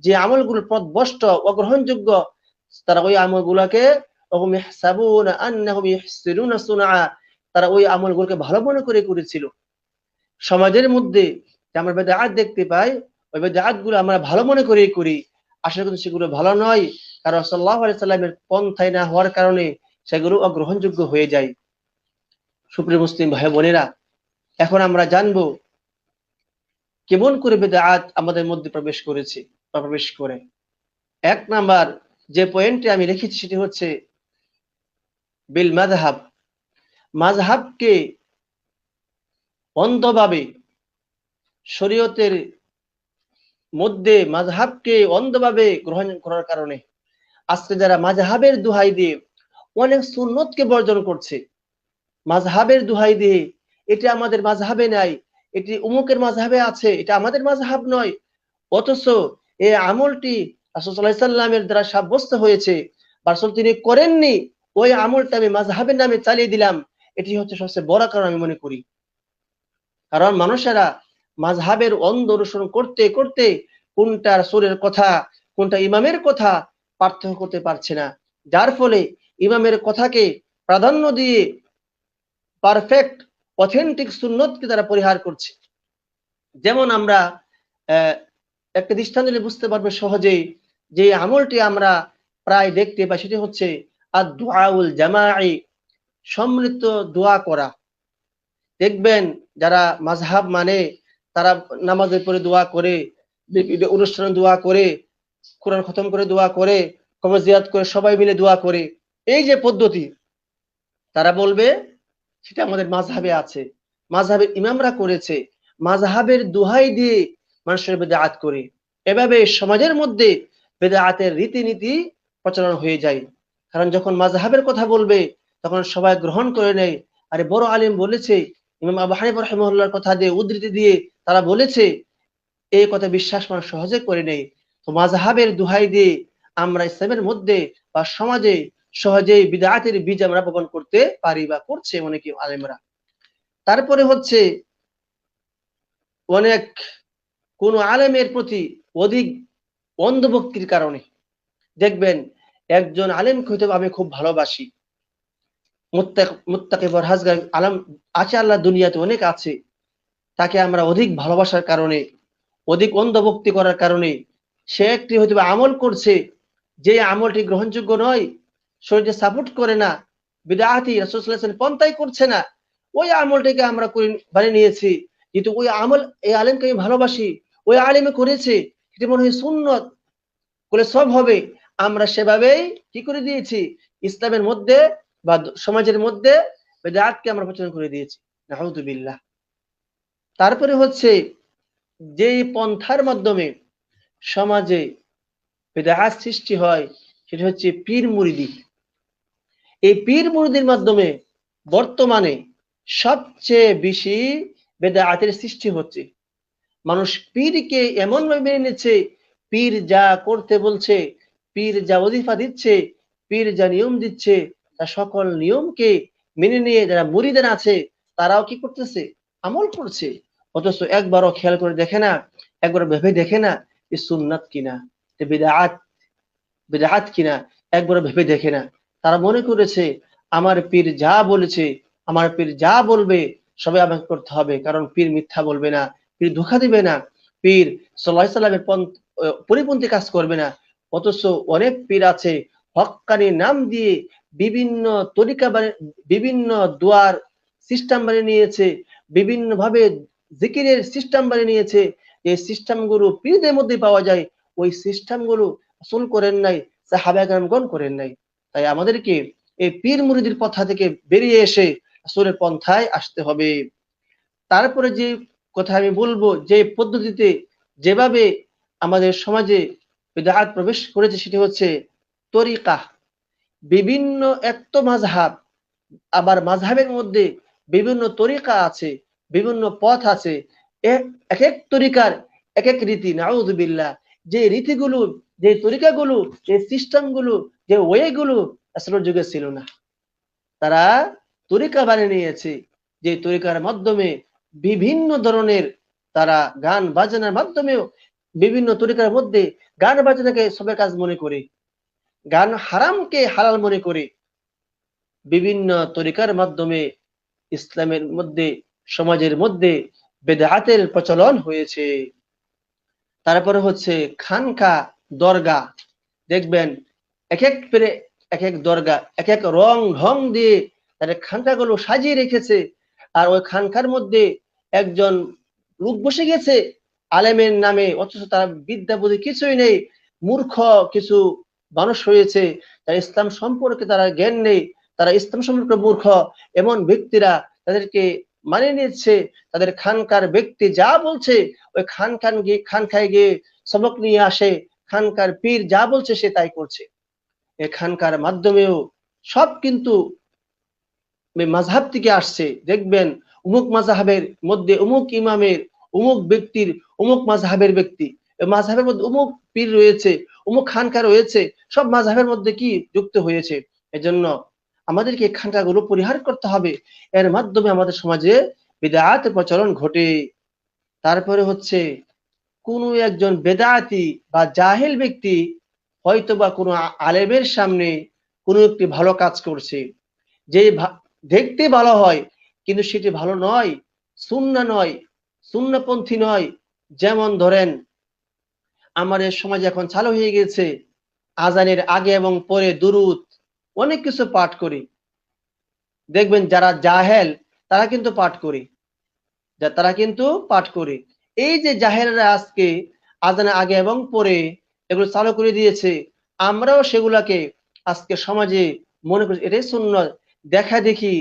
যে আমলগুলো পথভ্রষ্ট, অগ্রহণযোগ্য। তারা ওই আমলগুলোকে ওহুম ইয়াহসাবুনা আন্নাহুম ইহসিনুনা সুনআ, তারা ওই আমলগুলোকে ভালো মনে করে করেছিল। সমাজের মধ্যে যে আমরা বেদাত দেখতে পাই, ওই বেদাত গুলো আমরা ভালো মনে করেই করি, আসলে কিন্তু সেগুলো ভালো নয়। কারণ সাল্লাল্লাহু আলাইহি সাল্লামের পন্থায় না হওয়ার কারণে সেগুলো অগ্রহণযোগ্য হয়ে যায়। সুপ্রিয় মুসলিম ভাই বোনেরা, এখন আমরা জানবো কেমন করে বেদাত আমাদের মধ্যে প্রবেশ করেছে বা প্রবেশ করে। এক নাম্বার যে পয়েন্টে আমি লিখেছি সেটি হচ্ছে বিল মাযহাব। মাযহাবকে অন্ধভাবে, শরীয়তের মধ্যে মাযহাবকে অন্ধভাবে গ্রহণ করার কারণে আজকে যারা মাযহাবের দোহাই দিয়ে অনেক সুন্নতকে বর্জন করছে, মাযহাবের দোহাই দিয়ে এটা আমাদের মাযহাবে নাই, এটি উমুকের মাযহাবে আছে, এটা আমাদের মাযহাব নয়, অথচ এই আমলটি রাসূল সাল্লাল্লাহু আলাইহি সাল্লামের দ্বারা সাব্যস্ত হয়েছে, রাসূল তিনি করেননি, ওই আমলটা আমি মাযহাবের নামে চালিয়ে দিলাম। এটি হচ্ছে সবচেয়ে বড় কারণ আমি মনে করি। কারণ মানুষেরা মাযহাবের অন্ধ অনুসরণ করতে করতে কোনটা রাসূলের কথা, কোনটা ইমামের কথা পার্থক্য করতে পারছে না, যার ফলে ইমামের কথাকে প্রাধান্য দিয়ে পারফেক্ট অথেন্টিক সুন্নতকে তারা পরিহার করছে। যেমন আমরা একটা দৃষ্টান্ত দিলে বুঝতে পারবে সহজেই, যে আমলটি আমরা প্রায় দেখতে পাই সেটি হচ্ছে আদ-দুআউল জামাঈ, সম্মিলিত দোয়া করা। দেখবেন যারা মাযহাব মানে তারা নামাজের পরে দোয়া করে, বিভিন্ন অনুষ্ঠানে দোয়া করে, কোরআন খতম করে দোয়া করে, কবর জিয়ারত করে, সবাই মিলে দোয়া করে। এই যে পদ্ধতি, তারা বলবে সেটা আমাদের মাযহাবে আছে, মাযহাবের ইমামরা করেছে, মাযহাবের দোহাই দিয়ে মানুষের বিদআত করে। এভাবে সমাজের মধ্যে বিদআতের রীতিনীতি প্রচলন হয়ে যায়। কারণ যখন মাযহাবের কথা বলবে তখন সবাই গ্রহণ করে নেয়। আরে বড় আলেম বলেছে, ইমাম আবু হানিফা রাহিমাহুল্লাহর কথা দিয়ে উদ্ধৃতি দিয়ে তারা বলেছে, এই কথা বিশ্বাস মানুষ সহজে করে নেয়। তো মাযহাবের দোহাই দিয়ে আমরা ইসলামের মধ্যে বা সমাজে সহজেই বিদআতের বীজ আমরা বপন করতে পারি বা করছে অনেকে আলেমরা। তারপরে হচ্ছে অনেক কোন আলেমের প্রতি অধিক অন্ধভক্তির কারণে দেখবেন একজন আলেমকে হয়তো আমি খুব ভালোবাসি, মুত্তাকি পরহেজগার আলেম আছে, আল্লাহ দুনিয়াতে অনেক আছে, তাকে আমরা অধিক ভালোবাসার কারণে, অধিক অন্ধভক্তি করার কারণে সে একটি হয়তো আমল করছে, যে আমলটি গ্রহণযোগ্য নয়, শরীরে সাপোর্ট করে না, বিদআতি, রাসূল সাল্লাল্লাহু আলাইহি ওয়াসাল্লাম পন্থায় করছে না, ওই আমলটাকে আমরা করে বানিয়ে নিয়েছি। যেহেতু ওই আমল, এই আলেমকে আমি ভালোবাসি, ওই আলেমে করেছে, এটা মনে হয় সুন্নত বলে সব হবে, আমরা সেভাবেই কি করে দিয়েছি, ইসলামের মধ্যে বা সমাজের মধ্যে বিদআতকে আমরা প্রচলন করে দিয়েছি। নাউযু বিল্লাহ। তারপরে হচ্ছে যেই পন্থার মাধ্যমে সমাজে বিদআত সৃষ্টি হয় সেটা হচ্ছে পীর মুরিদি। এই পীর মুরিদির মাধ্যমে বর্তমানে সবচেয়ে বেশি বিদআতের সৃষ্টি হচ্ছে। মানুষ পীরকে এমন ভাবে মেনে নিচ্ছে, পীর যা করতে বলছে, পীর যা ওজিফা দিচ্ছে, পীর যা নিয়ম দিচ্ছে, তা সকল নিয়মকে মেনে নিয়ে যারা মুরিদান আছে তারাও কি করতেছে, আমল করছে। অথচ একবারও খেয়াল করে দেখে না, একবার ভেবে দেখে না যে সুন্নাত কিনা, যে বিদআত কিনা, একবার ভেবে দেখে না। তারা মনে করেছে আমার পীর যা বলেছে, আমার পীর যা বলবে সবাই আমাকে করতে হবে, কারণ পীর মিথ্যা বলবে না, পীর ধোঁকা দিবে না, পীর সাল্লাল্লাহু আলাইহি সাল্লামের পরিপন্থী কাজ করবে না। অথচ অনেক পীর আছে হক্কানি নাম দিয়ে বিভিন্ন তরিকা বিভিন্ন দোয়ার সিস্টেম বানিয়ে নিয়েছে, বিভিন্ন ভাবে জিকিরের সিস্টেম বানিয়ে নিয়েছে। এই সিস্টেম গুলো পীরদের মধ্যে পাওয়া যায়, ওই সিস্টেম গুলো রাসূল করেন নাই, সাহাবায়ে কেরামগণ করেন নাই। তাই আমাদেরকে এই পীর মুরিদের পথা থেকে বেরিয়ে এসে রাসূলের পন্থায় আসতে হবে। তারপরে যে কথা আমি বলবো, যে পদ্ধতিতে যেভাবে আমাদের সমাজে বিদআত প্রবেশ করেছে সেটি হচ্ছে তরিকা। বিভিন্ন এক তো মাযহাব, আবার মাযহাবের মধ্যে বিভিন্ন তরিকা আছে, বিভিন্ন পথ আছে। এক এক তরিকার এক এক রীতি, নাউযুবিল্লাহ। যে রীতিগুলো, যে তরিকাগুলো, যে সিস্টেমগুলো, যে ওয়েগুলো রাসূলের যুগে ছিল না। তারা তরিকা বানিয়ে নিয়েছে, যে তরিকার মাধ্যমে বিভিন্ন ধরনের তারা গান বাজনার মাধ্যমেও বিভিন্ন তরিকার মধ্যে গান বাজনাকে সবের কাজ মনে করে, গান হারামকে হালাল মনে করে বিভিন্ন তরিকার মাধ্যমে ইসলামের মধ্যে, সমাজের মধ্যে বেদাতের প্রচলন হয়েছে। তারপরে হচ্ছে খানকা, দরগা। দেখবেন এক এক পেরে এক এক দরগা এক এক রং ঢং দিয়ে তাদের খানকাগুলো সাজিয়ে রেখেছে। আর ওই খানকার মধ্যে একজন লোক বসে গেছে আলেমের নামে, অথচ তার বিদ্যা বুদ্ধি কিছুই নেই, মূর্খ কিছু মানুষ হয়েছে, তারা ইসলাম সম্পর্কে তারা জ্ঞান নেই, তারা ইসলাম সম্পর্কে মূর্খ। এমন ব্যক্তিরা তাদেরকে মানে নিচ্ছে, তাদের খানকার ব্যক্তি যা বলছে ওই খানকায় গিয়ে সবক নিয়ে আসে, খানকার পীর যা বলছে সে তাই করছে। এখানকার মাধ্যমেও সব কিন্তু মাযহাব থেকে আসছে। দেখবেন অমুক মাযহাবের মধ্যে অমুক ইমামের, অমুক ব্যক্তির, অমুক মাযহাবের ব্যক্তি, মাযহাবের মধ্যে অমুক পীর রয়েছে, অমুক খানকা রয়েছে, সব মাযহাবের মধ্যে কি যুক্ত হয়েছে। এজন্য আমাদেরকে খানকাগুলো পরিহার করতে হবে, এর মাধ্যমে আমাদের সমাজে বিদআতের প্রচলন ঘটে। তারপরে হচ্ছে কোনো একজন বেদাতি বা জাহেল ব্যক্তি হয়তোবা কোনো আলেমের সামনে কোনো একটি ভালো কাজ করছে, যে দেখতে ভালো হয় কিন্তু সেটি ভালো নয়, সুন্নাহ নয়, সুন্নাহপন্থী নয়। যেমন ধরেন আমাদের সমাজে এখন চালু হয়ে গেছে আজানের আগে এবং পরে দুরূদ, অনেক কিছু পাঠ করি। দেখবেন যারা জাহেল তারা কিন্তু পাঠ করে, তারা কিন্তু পাঠ করে। এই যে জাহেলরা আজকে আজানের আগে এবং পরে এগুলো চালু করে দিয়েছে, আমরাও সেগুলাকে আজকে সমাজে মনে করি এটাই সুন্নাত। দেখা দেখি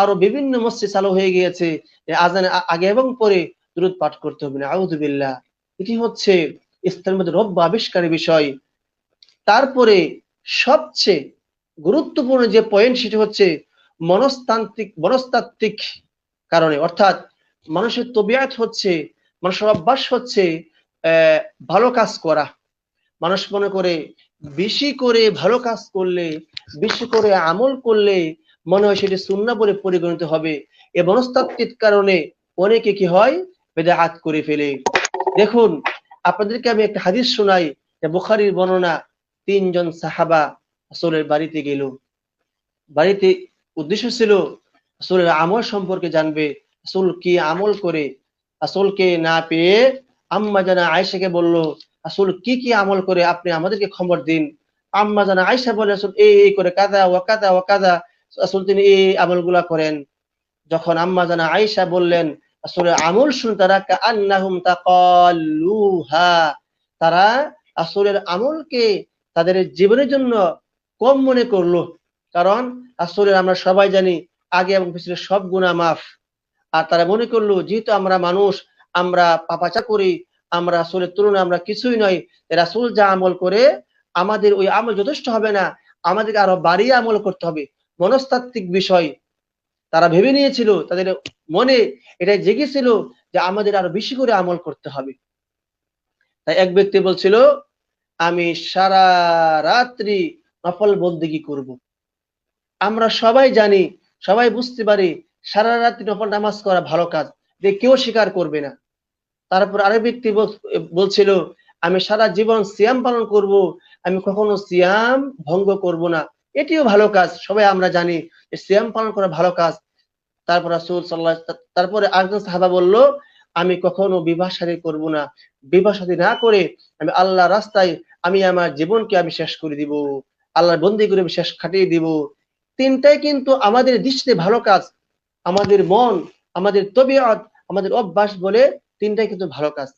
আরো বিভিন্ন মসজিদ চালু হয়ে গিয়েছে যে আজানের আগে এবং পরে দুরূদ পাঠ করতে হবে না, আউযু বিল্লাহ। এটি হচ্ছে ইসলামের মধ্যে রব্ব আবিষ্কারের বিষয়। তারপরে সবচেয়ে গুরুত্বপূর্ণ যে পয়েন্ট সেটি হচ্ছে মনস্তাত্ত্বিক কারণে, অর্থাৎ মানুষের তবিয়ত হচ্ছে, মানুষের অভ্যাস হচ্ছে ভালো কাজ করা। মানুষ মনে করে বেশি করে ভালো কাজ করলে, বেশি করে আমল করলে মনে হয় সেটি সুন্নাহ বলে পরিগণিত হবে। এই মনস্তাত্ত্বিক কারণে অনেকে কি হয়, বিদআত করে ফেলে। দেখুন আপনাদেরকে আমি একটা হাদিস শোনাই, যে বুখারীর বর্ণনা। তিনজন সাহাবা রাসূলের বাড়িতে গেল, বাড়িতে উদ্দেশ্য ছিল রাসূলের আমল সম্পর্কে জানবে, রাসূল কি আমল করে। রাসূলকে না পেয়ে আম্মা জানা আয়েশাকে বলল, রাসূল কি কি আমল করে আপনি আমাদেরকে খবর দিন। আম্মা জানা আয়েশা বলে, রাসূল এই করে কাদা ওয়া কাদা ওয়া কাদা, রাসূল তিনি এই আমলগুলা করেন। যখন আম্মা জানা আয়েশা বললেন রাসূলের আমল শুনে তারা কাআন্নাহুম তাকাল্লুহা, তারা রাসূলের আমলকে তাদের জীবনের জন্য কম মনে করলো। কারণ রাসূলের আমরা সবাই জানি আগে এবং পিছনে সব গুনাহ মাফ। আর তারা মনে করলো যেহেতু আমরা মানুষ, আমরা পাপাচার করি, আমরা রাসূলের তুলনায় আমরা কিছুই নয়, রাসূল যা আমল করে আমাদের ওই আমল যথেষ্ট হবে না, আমাদেরকে আরো বাড়িয়ে আমল করতে হবে। মনস্তাত্ত্বিক বিষয় তারা ভেবে নিয়েছিল, তাদের মনে এটা জেগেছিল যে আমাদের আরো বেশি করে আমল করতে হবে। তাই এক ব্যক্তি বলছিল আমি সারা রাত্রি নফল বন্দেগী করব। আমরা সবাই জানি, সবাই বুঝতে পারি সারা রাত্রি নফল নামাজ করা ভালো কাজ, যে কেউ স্বীকার করবে না। তারপর আরেক ব্যক্তি বলছিল আমি সারা জীবন সিয়াম পালন করব, আমি কখনো সিয়াম ভঙ্গ করব না, এটিও ভালো কাজ, সবাই আমরা জানি যে সিয়াম পালন করা ভালো কাজ। তারপর রাসূল সাল্লাল্লাহু আলাইহি ওয়াসাল্লাম, তারপরে আরেকজন সাহাবা বলল, আমি কখনো বিবাহ শাদী করব না, বিবাহ শাদী না করে আমি আল্লাহর রাস্তায় আমি আমার জীবনকে আমি শেষ করে দিব, আল্লাহর বন্দী করে আমি শেষ খাটিয়ে দিব। তিনটাই কিন্তু আমাদের দৃষ্টিতে ভালো কাজ, আমাদের মন, আমাদের তবিয়ত, আমাদের অভ্যাস বলে তিনটাই কিন্তু ভালো কাজ।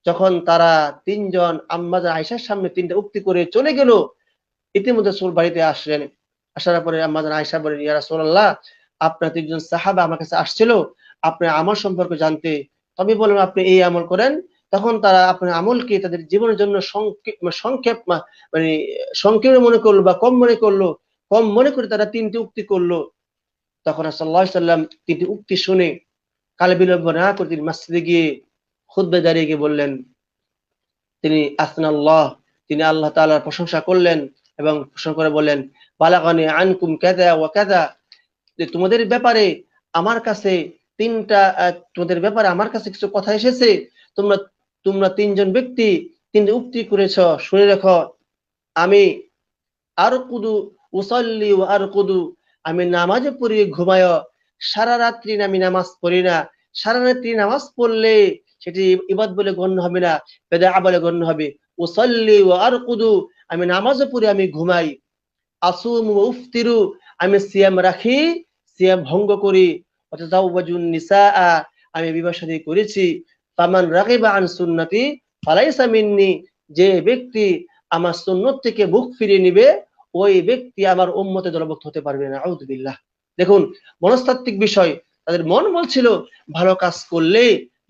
যখন তারা তিনজন আম্মা জান আয়েশার সামনে তিনটা উক্তি করে চলে গেল, ইতিমধ্যে রাসূল বাড়িতে আসলেন। আসার পরে আম্মা জান আয়েশা বলেন, ইয়া রাসূলুল্লাহ, আপনার তিনজন সাহাবা আমার কাছে আসছিল আপনার আমল সম্পর্কে জানতে। তবে বললাম আপনি এই আমল করেন। তখন তারা আপনার আমলকে তাদের জীবনের জন্য সংক্ষেপ মানে সংকীর্ণ মনে করলো বা কম মনে করলো, কম মনে করে তারা তিনটি উক্তি করলো। তখন রাসূলুল্লাহ সাল্লাল্লাহু আলাইহি ওয়াসাল্লাম তিনটি উক্তি শুনে কালে বিলম্ব না করে তিনি মসজিদে গিয়ে খুতবায় দাঁড়িয়ে গিয়ে বললেন, তিনি আসনাল্লাহ, তিনি আল্লাহ তাআলার প্রশংসা করলেন এবং প্রশংসা করে বললেন, বালাগানি আনকুম কাযা ওয়া কাযা, যে তোমাদের ব্যাপারে আমার কাছে তোমাদের ব্যাপারে আমার কাছে কিছু কথা এসেছে, তোমরা তোমরা তিনজন ব্যক্তি তিনটি উক্তি করেছো, শুনে রাখো। আমি আরকুদু উসাল্লি ওয়া আরকুদু, আমি নামাজ পড়ি ঘুমায়, সারা রাত্রি আমি নামাজ পড়ি না। সারা রাত্রি নামাজ পড়লে সেটি ইবাদত বলে গণ্য হবে না, বিদআ বলে গণ্য হবে। উসাল্লি ওয়া আরকুদু, আমি নামাজও পড়ি আমি ঘুমাই। আসুমু ওয়া উফতিরু, আমি সিয়াম রাখি, সিয়াম ভঙ্গ করি। ওয়াতাজাওয়াজুন নিসাআ, আমি বিবাহ শাদী করেছি। ফামান রাগিবা আন সুন্নতি ফালাইসা মিন্নি, যে ব্যক্তি আমার সুন্নত থেকে মুখ ফিরিয়ে নিবে ওই ব্যক্তি আমার উম্মতে দলভুক্ত হতে পারবে না। আউযু বিল্লাহ। দেখুন, মনস্তাত্ত্বিক বিষয়, তাদের মন বলছিল ভালো কাজ করলে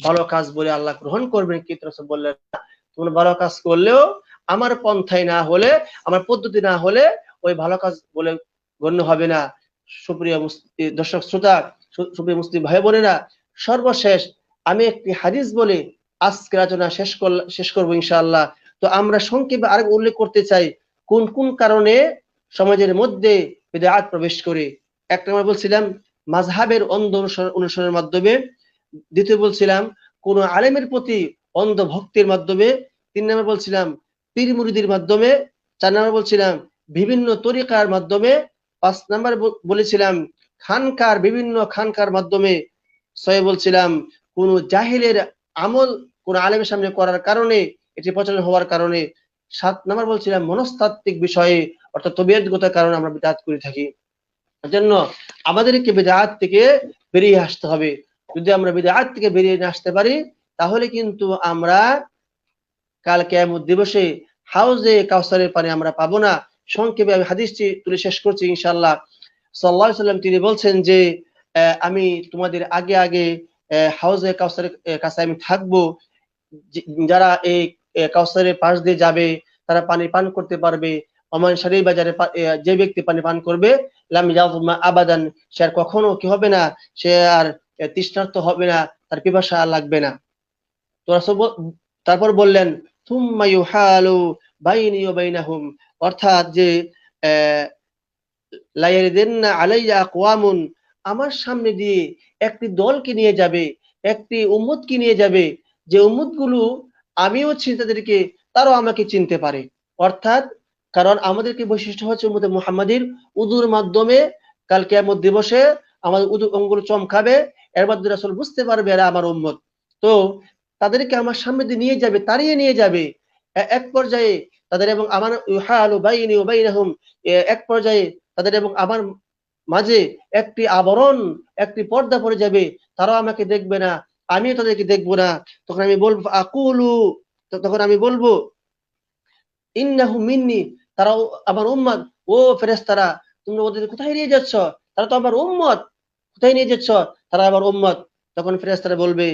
ভালো কাজ বলে আল্লাহ গ্রহণ করবেন, কিন্তু রাসূল বললেন তোমরা ভালো কাজ করলেও আমার পন্থায় না হলে, আমার পদ্ধতি না হলে ওই ভালো কাজ বলে গণ্য হবে না। সুপ্রিয় দর্শক শ্রোতা, সুপ্রিয় মুসলিম ভাই বোনেরা, সর্বশেষ আমি একটি হাদিস বলে আজকের আলোচনা শেষ করবো ইনশাআল্লাহ। তো আমরা সংক্ষেপে আরেক উল্লেখ করতে চাই কোন কোন কারণে সমাজের মধ্যে বিদআত প্রবেশ করে। একটা আমরা বলছিলাম মাযহাবের অন্ধ অনুসরণের মাধ্যমে, দ্বিতীয় বলছিলাম কোন আলেমের প্রতি অন্ধ ভক্তির মাধ্যমে, তিন নম্বর বলছিলাম পীর মুরিদের মাধ্যমে, চার নম্বর বলছিলাম বিভিন্ন তরিকার মাধ্যমে, পাঁচ নম্বর বলেছিলাম বিভিন্ন খানকার মাধ্যমে, ছয় বলছিলাম কোন জাহিলের আমল কোন আলেমের সামনে করার কারণে, এটি প্রচলন হওয়ার কারণে, সাত নম্বর বলছিলাম মনস্তাত্ত্বিক বিষয়ে অর্থাৎ তবিয়তগত কারণে আমরা বিদআত করে থাকি। এজন্য আমাদেরকে বিদআত থেকে বেরিয়ে আসতে হবে। যদি আমরা বিদআত থেকে বেরিয়ে না আসতে পারি তাহলে কিন্তু আমরা কাল কিয়ামত দিবসে হাউজে কাউসারের পানি আমরা পাবো না। সংক্ষেপে আমি হাদিসটি তুলে শেষ করছি ইনশাআল্লাহ। সাল্লাল্লাহু আলাইহি ওয়াসাল্লাম তিনি বলছেন যে আমি তোমাদের আগে আগে হাউজে কাউসারের কাছে আমি থাকবো, যারা এই কাউসারের পাশ দিয়ে যাবে তারা পানি পান করতে পারবে। ওমান শারিবা বাজারে যে ব্যক্তি পানি পান করবে লাম ইয়াযমা আবাদান, সে আর কখনো কি হবে না, সে আর তৃষ্ণার্ত হবে না, তার পিপাসা আর লাগবে না। তো রাসূল তারপর বললেন থুম্মা ইউহালু বাইনি ওয়া বাইনাহুম, অর্থাৎ যে লা ইয়ারিদান্না আলাইয়া আকওয়ামুন, আমার সামনে দিয়ে একটি দলকে নিয়ে যাবে, একটি উম্মতকে নিয়ে যাবে, যে উম্মতগুলো আমিও চিনি তাদেরকে, তারাও আমাকে চিনতে পারে। অর্থাৎ কারণ আমাদেরকে বৈশিষ্ট্য হচ্ছে উম্মতে মুহাম্মাদির উযুর মাধ্যমে কাল কিয়ামত দিবসে আমাদের উযু অঙ্গগুলো চমকাবে, এর মাধ্যমে রাসূল বুঝতে পারবে এরা আমার উম্মত। তো তাদেরকে আমার সামনে দিয়ে নিয়ে যাবে, তাড়িয়ে নিয়ে যাবে। এক পর্যায়ে তাদের এবং আমার ইউহালু বাইনি ওয়া বাইনাহুম, এক পর্যায়ে তাদের এবং আমার মাঝে একটি আবরণ, একটি পর্দা পড়ে যাবে, তারাও আমাকে দেখবে না, আমিও তাদেরকে দেখবো না। তখন আমি বলবো আকুলু, তখন আমি বলবো ইন্নাহু মিন্নি, তারাও আমার উম্মত। ও ফেরেশতারা, তোমরা ওদের কোথায় নিয়ে যাচ্ছ? তারা তো আমার উম্মত, কোথায় নিয়ে যাচ্ছ? তারা আমার উম্মত। তখন ফেরেশতারা বলবে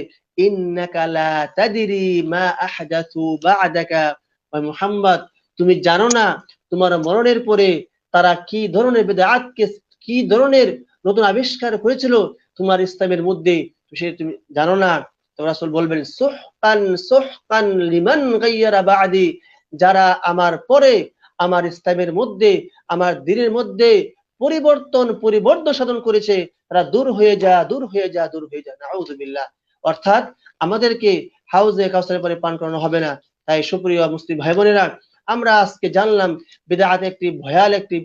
ইন্নাকা লা তাদরি মা আহদাথু বা'দাকা, ওয়া মুহাম্মদ, তুমি জানো না তোমার মরণের পরে তারা কি ধরনের বিদআতকে, কি ধরনের নতুন আবিষ্কার করেছিল তোমার ইসলামের মধ্যে, সে তুমি জানো না। তো রাসূল বলবেন সুহকান সুহকান লিমান গায়্যারা বা'দি, যারা আমার পরে আমার ইসলামের মধ্যে, আমার দ্বীনের মধ্যে পরিবর্তন সাধন করেছে, তারা দূর হয়ে যা, দূর হয়ে যা, দূর হয়ে যা। নাউযু বিল্লাহ। অর্থাৎ আমাদেরকে হাউজে কাউসারের পরে পান করানো হবে না। তাই সুপ্রিয় মুসলিম ভাই বোনেরা, আমরা আজকে জানলাম বিদআত একটি ভয়াল একটি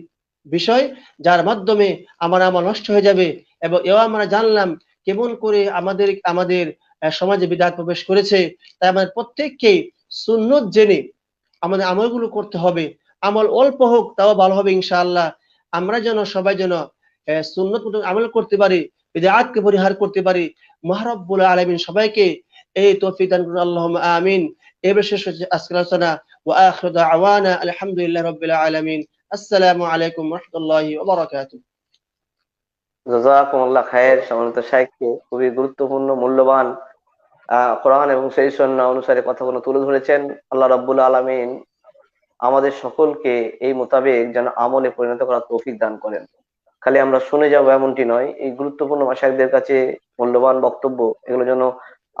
বিষয়, যার মাধ্যমে আমার আমল নষ্ট হয়ে যাবে এবং এও আমরা জানলাম কেমন করে আমাদের আমাদের সমাজে বিদআত প্রবেশ করেছে। তাই আমাদের প্রত্যেককে সুন্নত জেনে আমাদের আমলগুলো করতে হবে। আমল অল্প হোক তাও ভালো হবে ইনশাআল্লাহ। আমরা যেন সবাই যেন সুন্নত মতো আমল করতে পারি, বিদআতকে পরিহার করতে পারি। মহান রব্বুল আলামিন সবাইকে এই তৌফিক দান করুন, আল্লাহুম্মা আমিন। এবার শেষ হচ্ছে আজকের আলোচনা। ওয়া আখিরু দাওয়ানা আলহামদুলিল্লাহি রাব্বিল আলামিন। আসসালামু আলাইকুম ওয়া রাহমাতুল্লাহি ওয়া বারাকাতুহু। জাযাকুমুল্লাহ খায়ের। সম্মানিত শাইখকে খুবই গুরুত্বপূর্ণ মূল্যবান কোরআন এবং সেই সুন্নাহ অনুসারে কথাগুলো তুলে ধরেছেন। আল্লাহ রাব্বুল আলামিন আমাদের সকলকে এই মোতাবেক যেন আমলে পরিণত করার তৌফিক দান করেন। খালি আমরা শুনে যাবো এমনটি নয়, এই গুরুত্বপূর্ণ মাশায়েখদের কাছে মূল্যবান বক্তব্য এগুলো যেন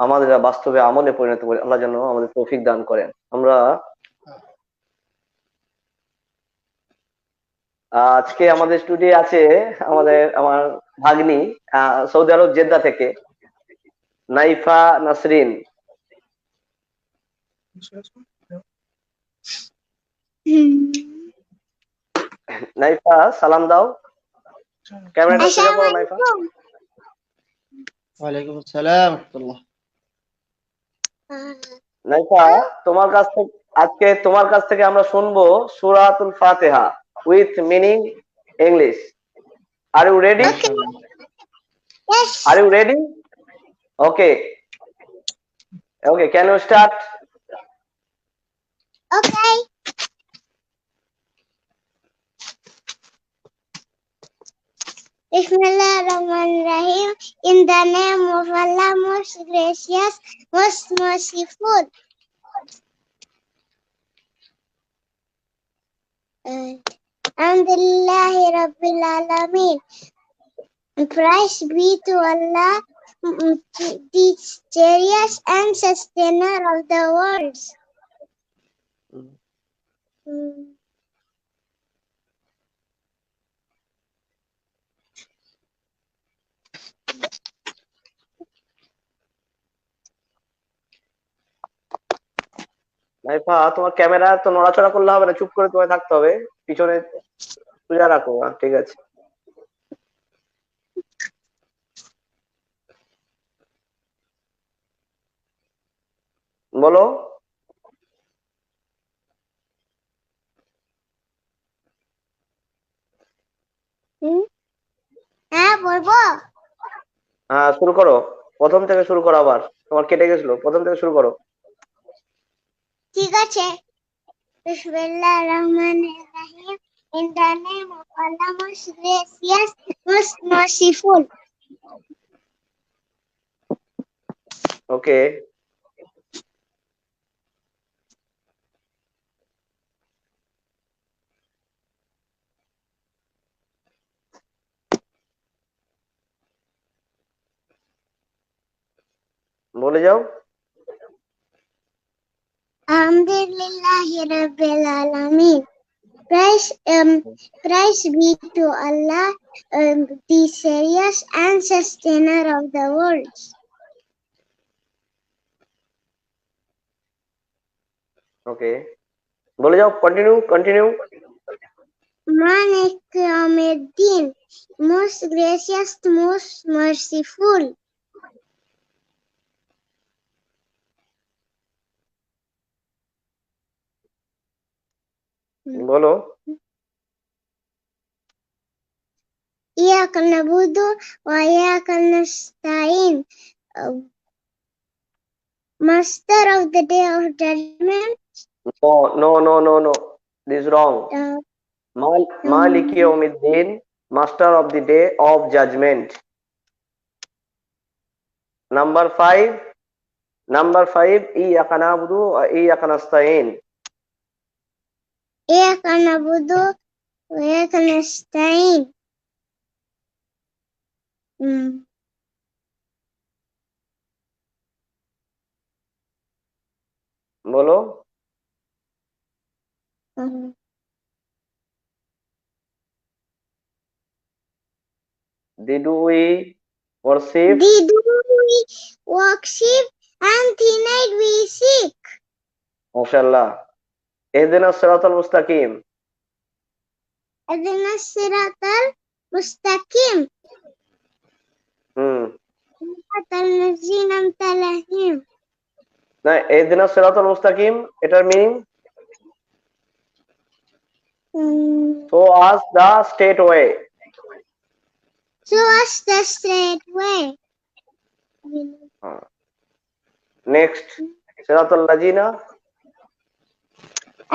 আমাদের বাস্তবে আমলে পরিণত করে আল্লাহ যেন আমাদের তৌফিক দান করেন। আমরা আজকে আমাদের স্টুডিও আছে আমার ভাগ্নি সৌদি আরব জেদ্দা থেকে নাইফা নাসরিন। নাইফা সালাম দাও, ক্যামেরাটা সোজা করো নাইফা। ওয়ালাইকুম আসসালাম ওয়া রাহমাতুল্লাহ। নাইফা, তোমার কাছ থেকে আমরা শুনবো সূরাতুল ফাতিহা with meaning English. Are you ready? ইনশাআল্লাহ। Are you ready? Okay. Okay, can you start? Okay. Bismillahirrahmanirrahim. In the name of Allah, most gracious, most merciful. Alhamdulillahi Rabbil Alameen. Praise be to Allah, the cherisher and sustainer of the worlds. নাইফা, তোমার camera তো নড়াচড়া করলে হবে না, চুপ করে তোমায় থাকতে হবে, পিছনে সোজা রাখো। ঠিক আছে, বলো। হ্যাঁ বলবো। হ্যাঁ, শুরু করো। প্রথম থেকে শুরু করো, আবার তোমার কেটে গেছিল, প্রথম থেকে শুরু করো। ঠিক আছে। Bismillahirrahmanirrahim. In the name of Allah, most gracious, most merciful. ওকে, বলে যাও। Alhamdulillahi Rabbil Alameen. Praise be to Allah, the serious and sustainer of the worlds. ওকে, বলে যাও, continue. Malik Yawmiddin, most gracious, most merciful. বলো। Iyyaka na'budu wa iyyaka nasta'in. Master of the day of judgment. No. This is wrong. Maliki Yawmiddin, master of the day of judgment. Number 5. Iyyaka na'budu wa iyyaka nasta'in. Iyyaka na'budu wa iyyaka nasta'in. বলো। Did we worship? Did we worship and tonight we seek? MashaAllah. Ihdina as-siratal mustaqim. Ihdina as-siratal mustaqim. الذين أنعمت عليهم না, ইহদিনাস সিরাতাল মুস্তাকিম এটার meaning show us the straight way. show us the straight way. Next সিরাতাল লাযিনা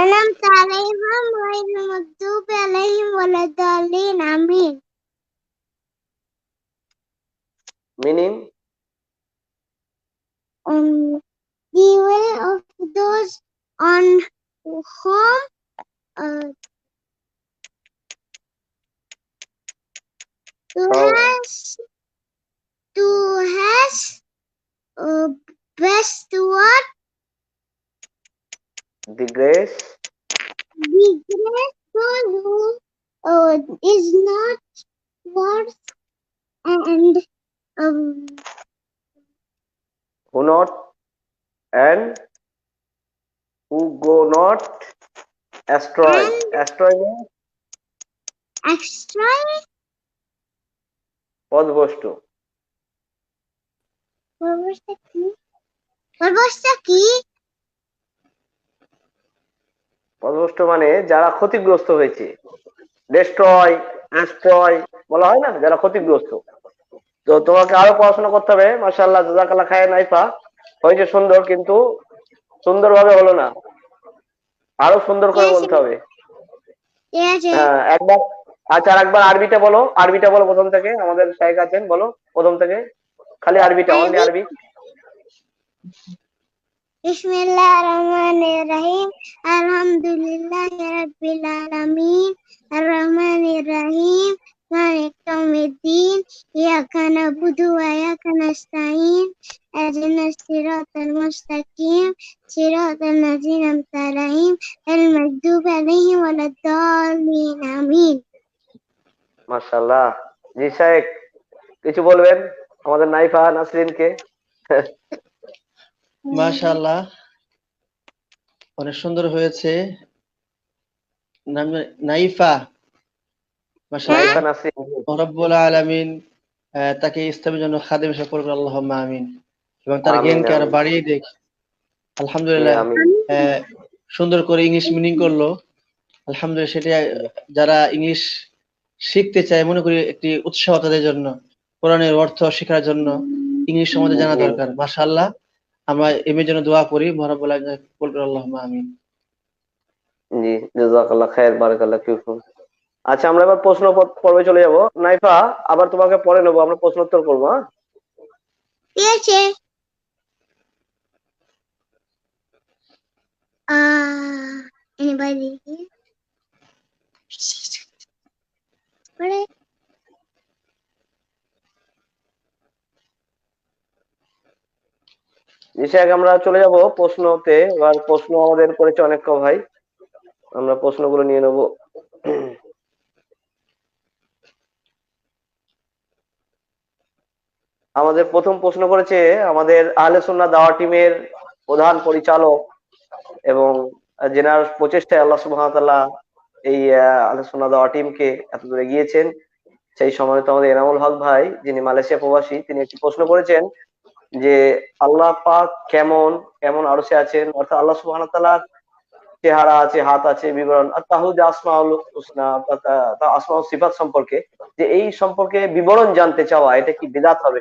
أنعمت عليهم غير المغضوب عليهم ولا الضالين آمين. Meaning The way of those on whom to has best word the grace the grace who is not worth and who not and who go not astray। astray means extra পথভ্রষ্ট। পরবর্তী কি পথভ্রষ্ট মানে যারা ক্ষতিগ্রস্ত হয়েছে, ডেস্ট্রয় অ্যাস্ট্রয় বলা হয় না, যারা ক্ষতিগ্রস্ত। তো তোমাকে আরো পড়াশোনা করতে হবে। মাশাআল্লাহ, জাযাকাল্লাহ খায়ের নাইফা, হয়েছে সুন্দর, কিন্তু সুন্দরভাবে হলো না, আরো সুন্দর করে বলতে হবে। হ্যাঁ, একবার আচ্ছা, আরেকবার আরবিটা বলো, আরবিটা বলো প্রথম থেকে। আমাদের শাইখ আছেন, বলো প্রথম থেকে, খালি আরবিটা, অনলি আরবি। বিসমিল্লাহিররহমানিররহিম আলহামদুলিল্লাহি রাব্বিল আলামিন আর-রহমানির-রহিম মালিকি ইয়াউমিদ্দিন ইয়াকা না'বুদু ওয়া ইয়াকা নাস্তাঈন ইহদিনাস সিরাতাল মুস্তাকিম সিরাতাল লাযিনা আন'আমতা আলাইহিম গায়রিল মাগদুবি আলাইহিম ওয়ালাদ-দাল্লিন আমিন। মাশাআল্লাহ। জি শাইখ, কিছু বলবেন আমাদের নাইফা নাসরিনকে? মাশাআল্লাহ, অনেক সুন্দর হয়েছে। নাইফা, মাশাআল্লাহ, নাইফা নাসরিন, রব্বুল আলামিন তাকে ইসলামের জন্য খাদেম হিসেবে কবুল করুন, আল্লাহুম্মা আমিন, এবং তার আমিন, জ্ঞানকে আরো আমিন। বাড়িয়ে দেখ। আলহামদুলিল্লাহ, আমিন। সুন্দর করে ইংলিশ মিনিং করলো। আলহামদুলিল্লাহ, সেটা যারা ইংলিশ শিখতে চায় মনে করি একটি উৎসাহ তাদের জন্য, কোরআনের অর্থ শেখার জন্য ইংলিশ সম্বন্ধে জানা জি, দরকার। মাশাআল্লাহ, আমরা এর জন্য দোয়া করি, মহান রব্বুল আলামিন কবুল করুন, আল্লাহুম্মা আমিন। জি, জাযাকাল্লাহ খায়ের, বারাকাল্লাহ ফিকুম। আচ্ছা, আমরা এবার প্রশ্ন পর্বে চলে যাব। নাইফা, আবার তোমাকে পরে নেবো, আমরা প্রশ্ন উত্তর করবো। হ্যাঁ, ঠিক আছে। Anybody here? What? নিশ্চয়ই আমরা চলে যাব প্রশ্নতে। এবার প্রশ্ন আমাদের করেছে অনেক ভাই, আমরা প্রশ্নগুলো নিয়ে নেব। আমাদের প্রথম প্রশ্ন করেছে আমাদের আহলে সুন্নাহ দাওয়া টিমের প্রধান পরিচালক, এবং যেনার প্রচেষ্টায় আল্লাহ সুবহানাহু ওয়া তাআলা এই আহলে সুন্নাহ দাওয়া টিমকে এত দূরে গিয়েছেন, সেই সম্মানিত আমাদের এনামুল হক ভাই, যিনি মালয়েশিয়া প্রবাসী, তিনি একটি প্রশ্ন করেছেন যে আল্লাহ পাক কেমন কেমন আরশে আছেন, অর্থাৎ আল্লাহ সুবহানাহু ওয়া তাআলার চেহারা আছে, হাত আছে, বিবরণ, আর তাহুদ আসমাউল হুসনা, আসমাউল সিফাত সম্পর্কে, যে এই সম্পর্কে বিবরণ জানতে চাওয়া, এটা কি বিদআত হবে?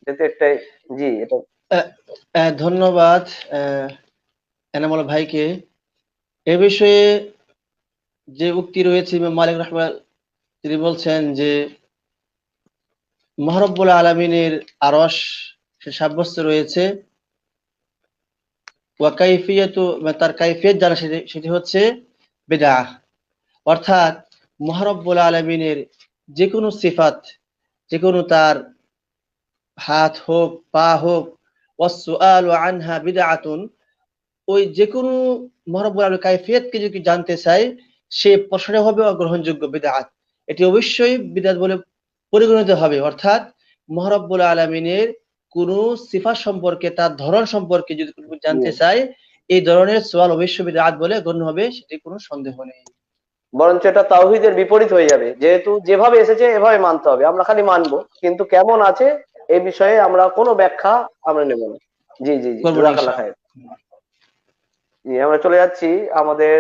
যেহেতু একটা, জি, এটা ধন্যবাদ এনামুল ভাইকে। এ বিষয়ে যে উক্তি রয়েছে ইমাম মালিক রাহমাতুল্লাহ, তিনি বলছেন যে মহান রব্বুল আলামিনের আরশ সে সাব্যস্ত রয়েছে, ওয়া কাইফিয়াতু, তার কাইফিয়ত জানা সেটি হচ্ছে বিদআহ। অর্থাৎ মহান রব্বুল আলামিনের যে কোনো সিফাত, যে কোনো তার হাত হোক, পা হোক, ওয়াসসুআলু আনহা বিদআতুন, ওই যে কোনো মহান রব্বুল আলামিনের কাইফিয়তকে যদি জানতে চাই, সে প্রশ্নটা হবে অগ্রহণযোগ্য বিদআত, এটি অবশ্যই বিদআত বলে পরিগণিত হবে। অর্থাৎ মহান রব্বুল আলামিনের কোন সিফাত সম্পর্কে, তার ধরন সম্পর্কে যদি জানতে চাই, এই ধরনের সওয়াল অবশ্যই বিদআত বলে গণ্য হবে, সেটি কোনো সন্দেহ নেই। বরঞ্চ এটা তাওহীদের বিপরীত হয়ে যাবে, যেহেতু যেভাবে এসেছে এভাবে মানতে হবে, আমরা খালি মানবো, কিন্তু কেমন আছে এই বিষয়ে আমরা কোনো ব্যাখ্যা আমরা নেব না। জি জি জি, করবো না জাযাকাল্লাহ খায়ের। ইনশাআল্লাহ। জি, আমরা চলে যাচ্ছি আমাদের,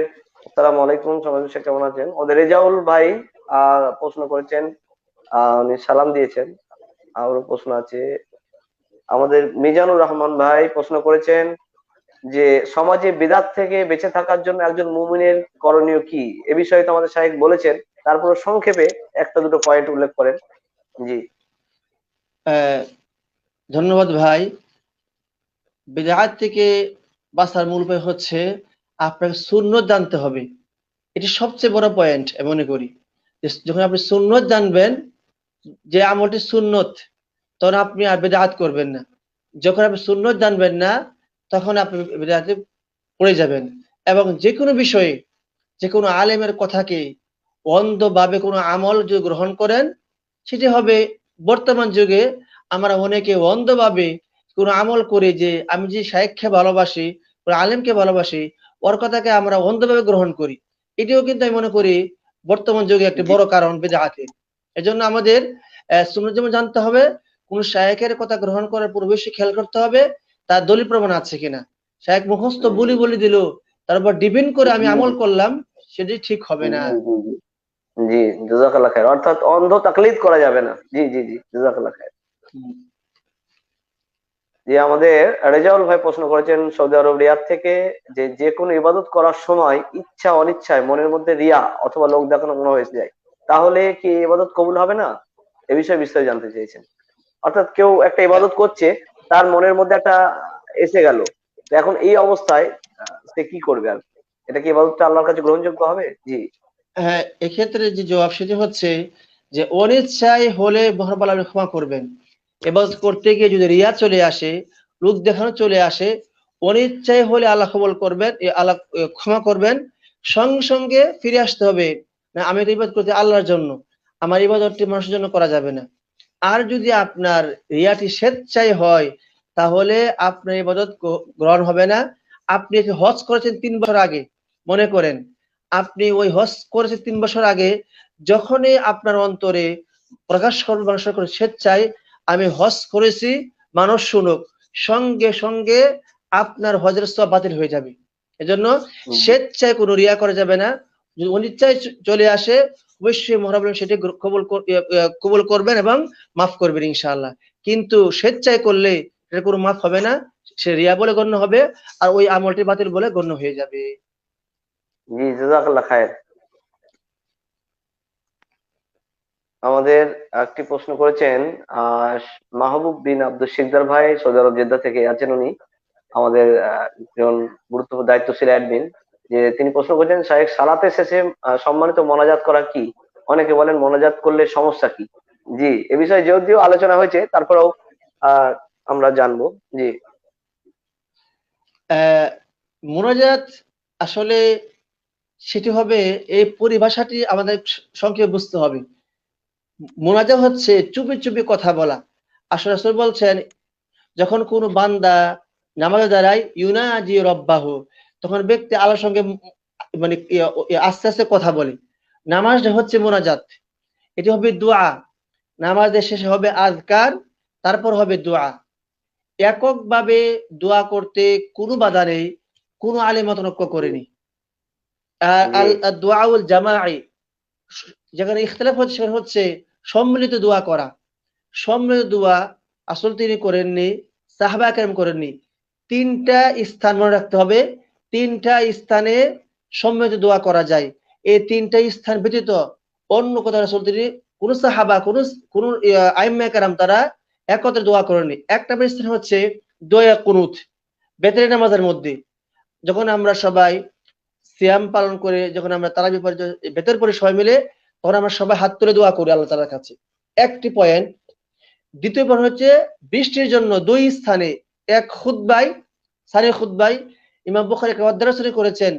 আসসালামু আলাইকুম, সমাজ সে কেমন আছেন? ওদের রেজাউল ভাই প্রশ্ন করেছেন, উনি সালাম দিয়েছেন। আরো প্রশ্ন আছে, আমাদের মিজানুর রহমান ভাই প্রশ্ন করেছেন যে সমাজে বিদআত থেকে বেঁচে থাকার জন্য একজন মুমিনের করণীয় কি? এ বিষয়ে তো আমাদের শাহেখ বলেছেন, তারপর সংক্ষেপে একটা দুটো পয়েন্ট উল্লেখ করেন। জি ধন্যবাদ ভাই। বিদআত থেকে বাঁচার মূল উপায় হচ্ছে আপনাকে সুন্নত জানতে হবে। এটি সবচেয়ে বড় পয়েন্ট মনে করি। যখন আপনি সুন্নত জানবেন যে আমলটি সুন্নত, তখন আপনি আর বিদআত করবেন না। যখন আপনি সুন্নত জানবেন না, তখন আপনি বিদআতে পড়ে যাবেন। এবং যে কোনো বিষয়ে, যে কোনো আলেমের কথাকে অন্ধভাবে কোনো আমল যদি গ্রহণ করেন, সেটি হবে, বর্তমান যুগে আমরা অনেকে অন্ধভাবে কোনো আমল করি, যে আমি যে শায়েখকে ভালোবাসি, কোনো আলেমকে ভালোবাসি, ওর কথাকে আমরা অন্ধভাবে গ্রহণ করি। এটিও কিন্তু আমি মনে করি বর্তমান যুগে একটি জি বড় কারণ বিদআতের। এজন্য আমাদের সুন্নাত যেমন জানতে হবে, কোন শায়েখের কথা গ্রহণ করার পূর্বে খেয়াল করতে হবে তার দলিল প্রমাণ আছে কিনা। শায়েখ মুখস্থ বলি দিল, তারপর ডিপেন্ড করে আমি জি আমল করলাম, সেটি ঠিক হবে জি না। জি জি জি, জাযাকাল্লাহ খায়ের, অর্থাৎ অন্ধ তাকলিদ করা যাবে না। জি জি জি, জাযাকাল্লাহ খায়ের। যে আমাদের রেজাউল ভাই প্রশ্ন করেছেন সৌদি আরব রিয়াদ থেকে, যে যে কোনো ইবাদত করার সময় ইচ্ছা অনিচ্ছায় মনের মধ্যে রিয়া অথবা লোক দেখানো মনে হয়ে যায়, তাহলে কি ইবাদত কবুল হবে না? এ বিষয়ে বিস্তারিত জানতে চেয়েছেন। অর্থাৎ কেউ একটা ইবাদত করছে, তার মনের মধ্যে একটা এসে গেল, তো এখন এই অবস্থায় সে কি করবে? আর এটা কি ইবাদতটা আল্লাহর কাছে গ্রহণযোগ্য হবে? জি হ্যাঁ, এক্ষেত্রে যে জবাব সেটি হচ্ছে যে অনিচ্ছায় হলে মহান আল্লাহ ক্ষমা করবেন। এবাদত করতে গিয়ে যদি রিয়া চলে আসে, লোক দেখানো চলে আসে, অনিচ্ছায় হলে আল্লাহ কবুল করবেন, আল্লাহ ক্ষমা করবেন। সঙ্গে সঙ্গে ফিরে আসতে হবে, না আমি তো ইবাদত করতে আল্লাহর জন্য, আমার ইবাদতটি মানুষের জন্য করা যাবে না। আর যদি আপনার রিয়াটি স্বেচ্ছায় হয়, তাহলে আপনার ইবাদত গ্রহণ হবে না। আপনি হজ করেছেন 3 বছর আগে, মনে করেন আপনি ওই হজ করেছেন 3 বছর আগে, যখনই আপনার অন্তরে প্রকাশ করবেন মানুষের করে স্বেচ্ছায় আমি হজ করেছি, মানুষ শুনুক, সঙ্গে সঙ্গে আপনার হজের সওয়াব বাতিল হয়ে যাবে। এজন্য জি স্বেচ্ছায় কোনো রিয়া করা যাবে না। যদি অনিচ্ছায় চলে আসে, অবশ্যই মহান আল্লাহ সেটি কবুল করবেন এবং মাফ করবেন ইনশাআল্লাহ। কিন্তু স্বেচ্ছায় করলে এটা কোনো মাফ হবে না, সে রিয়া বলে গণ্য হবে, আর ওই আমলটি বাতিল বলে গণ্য হয়ে যাবে। জি, জাযাকাল্লাহ খায়ের। আমাদের একটি প্রশ্ন করেছেন আহ মাহবুব বিন আব্দুল শিকদার ভাই, সৌদি আরব জেদ্দা থেকে আছেন উনি, আমাদের একজন গুরুত্বপূর্ণ দায়িত্বশীল অ্যাডমিন। যে তিনি প্রশ্ন করেছেন, শাহেখ সালাতের শেষে সম্মানিত মোনাজাত করা কি? অনেকে বলেন মোনাজাত করলে সমস্যা কি? জি, এ বিষয়ে যদিও আলোচনা হয়েছে, তারপরেও আহ আমরা জানবো। জি মুনাজাত আসলে সেটি হবে, এই পরিভাষাটি আমাদের সংক্ষেপে বুঝতে হবে। মুনাজাত হচ্ছে চুপি চুপি কথা বলা। আসলে রাসূল বলছেন, যখন কোনো বান্দা নামাজে দাঁড়ায় ইউনাজি রব্বাহু, তখন ব্যক্তি আল্লাহর সঙ্গে মানে আস্তে আস্তে কথা বলে। নামাজটা হচ্ছে মুনাজাত, এটি হবে দোয়া। নামাজের শেষে হবে আজকার, তারপর হবে দোয়া। এককভাবে দোয়া করতে কোনো বাধা নেই, কোনো আলেম মতনৈক্য করেনি। জি আল দোয়াউল জামাই, যেখানে ইখতিলাফ হচ্ছে সেখানে হচ্ছে সম্মিলিত দোয়া করা। সম্মিলিত দোয়া আসল তিনি করেননি, সাহাবা কেরাম করেননি। 3টা স্থান মনে রাখতে হবে, 3টা স্থানে সম্মিলিত দোয়া করা যায়। এই 3টা স্থান ব্যতীত অন্য কোথাও রাসূল তিনি কোন সাহাবা কোন আইম্মা কেরাম তারা একত্রে দোয়া করেননি। এক নম্বর স্থান হচ্ছে দোয়া কুনুত, বেতরে নামাজের মধ্যে, যখন আমরা সবাই সিয়াম পালন করে, যখন আমরা তারাবি পড়ে বেতর পরে সবাই মিলে, তখন আমরা সবাই হাত তুলে দোয়া করি আল্লাহ তাআলার কাছে। একটি পয়েন্ট। দ্বিতীয় পয়েন্ট হচ্ছে বৃষ্টির জন্য 2 স্থানে, এক খুতবায়, সানি খুতবায় ইমাম বুখারী একটা অধ্যায় রচনা করেছেন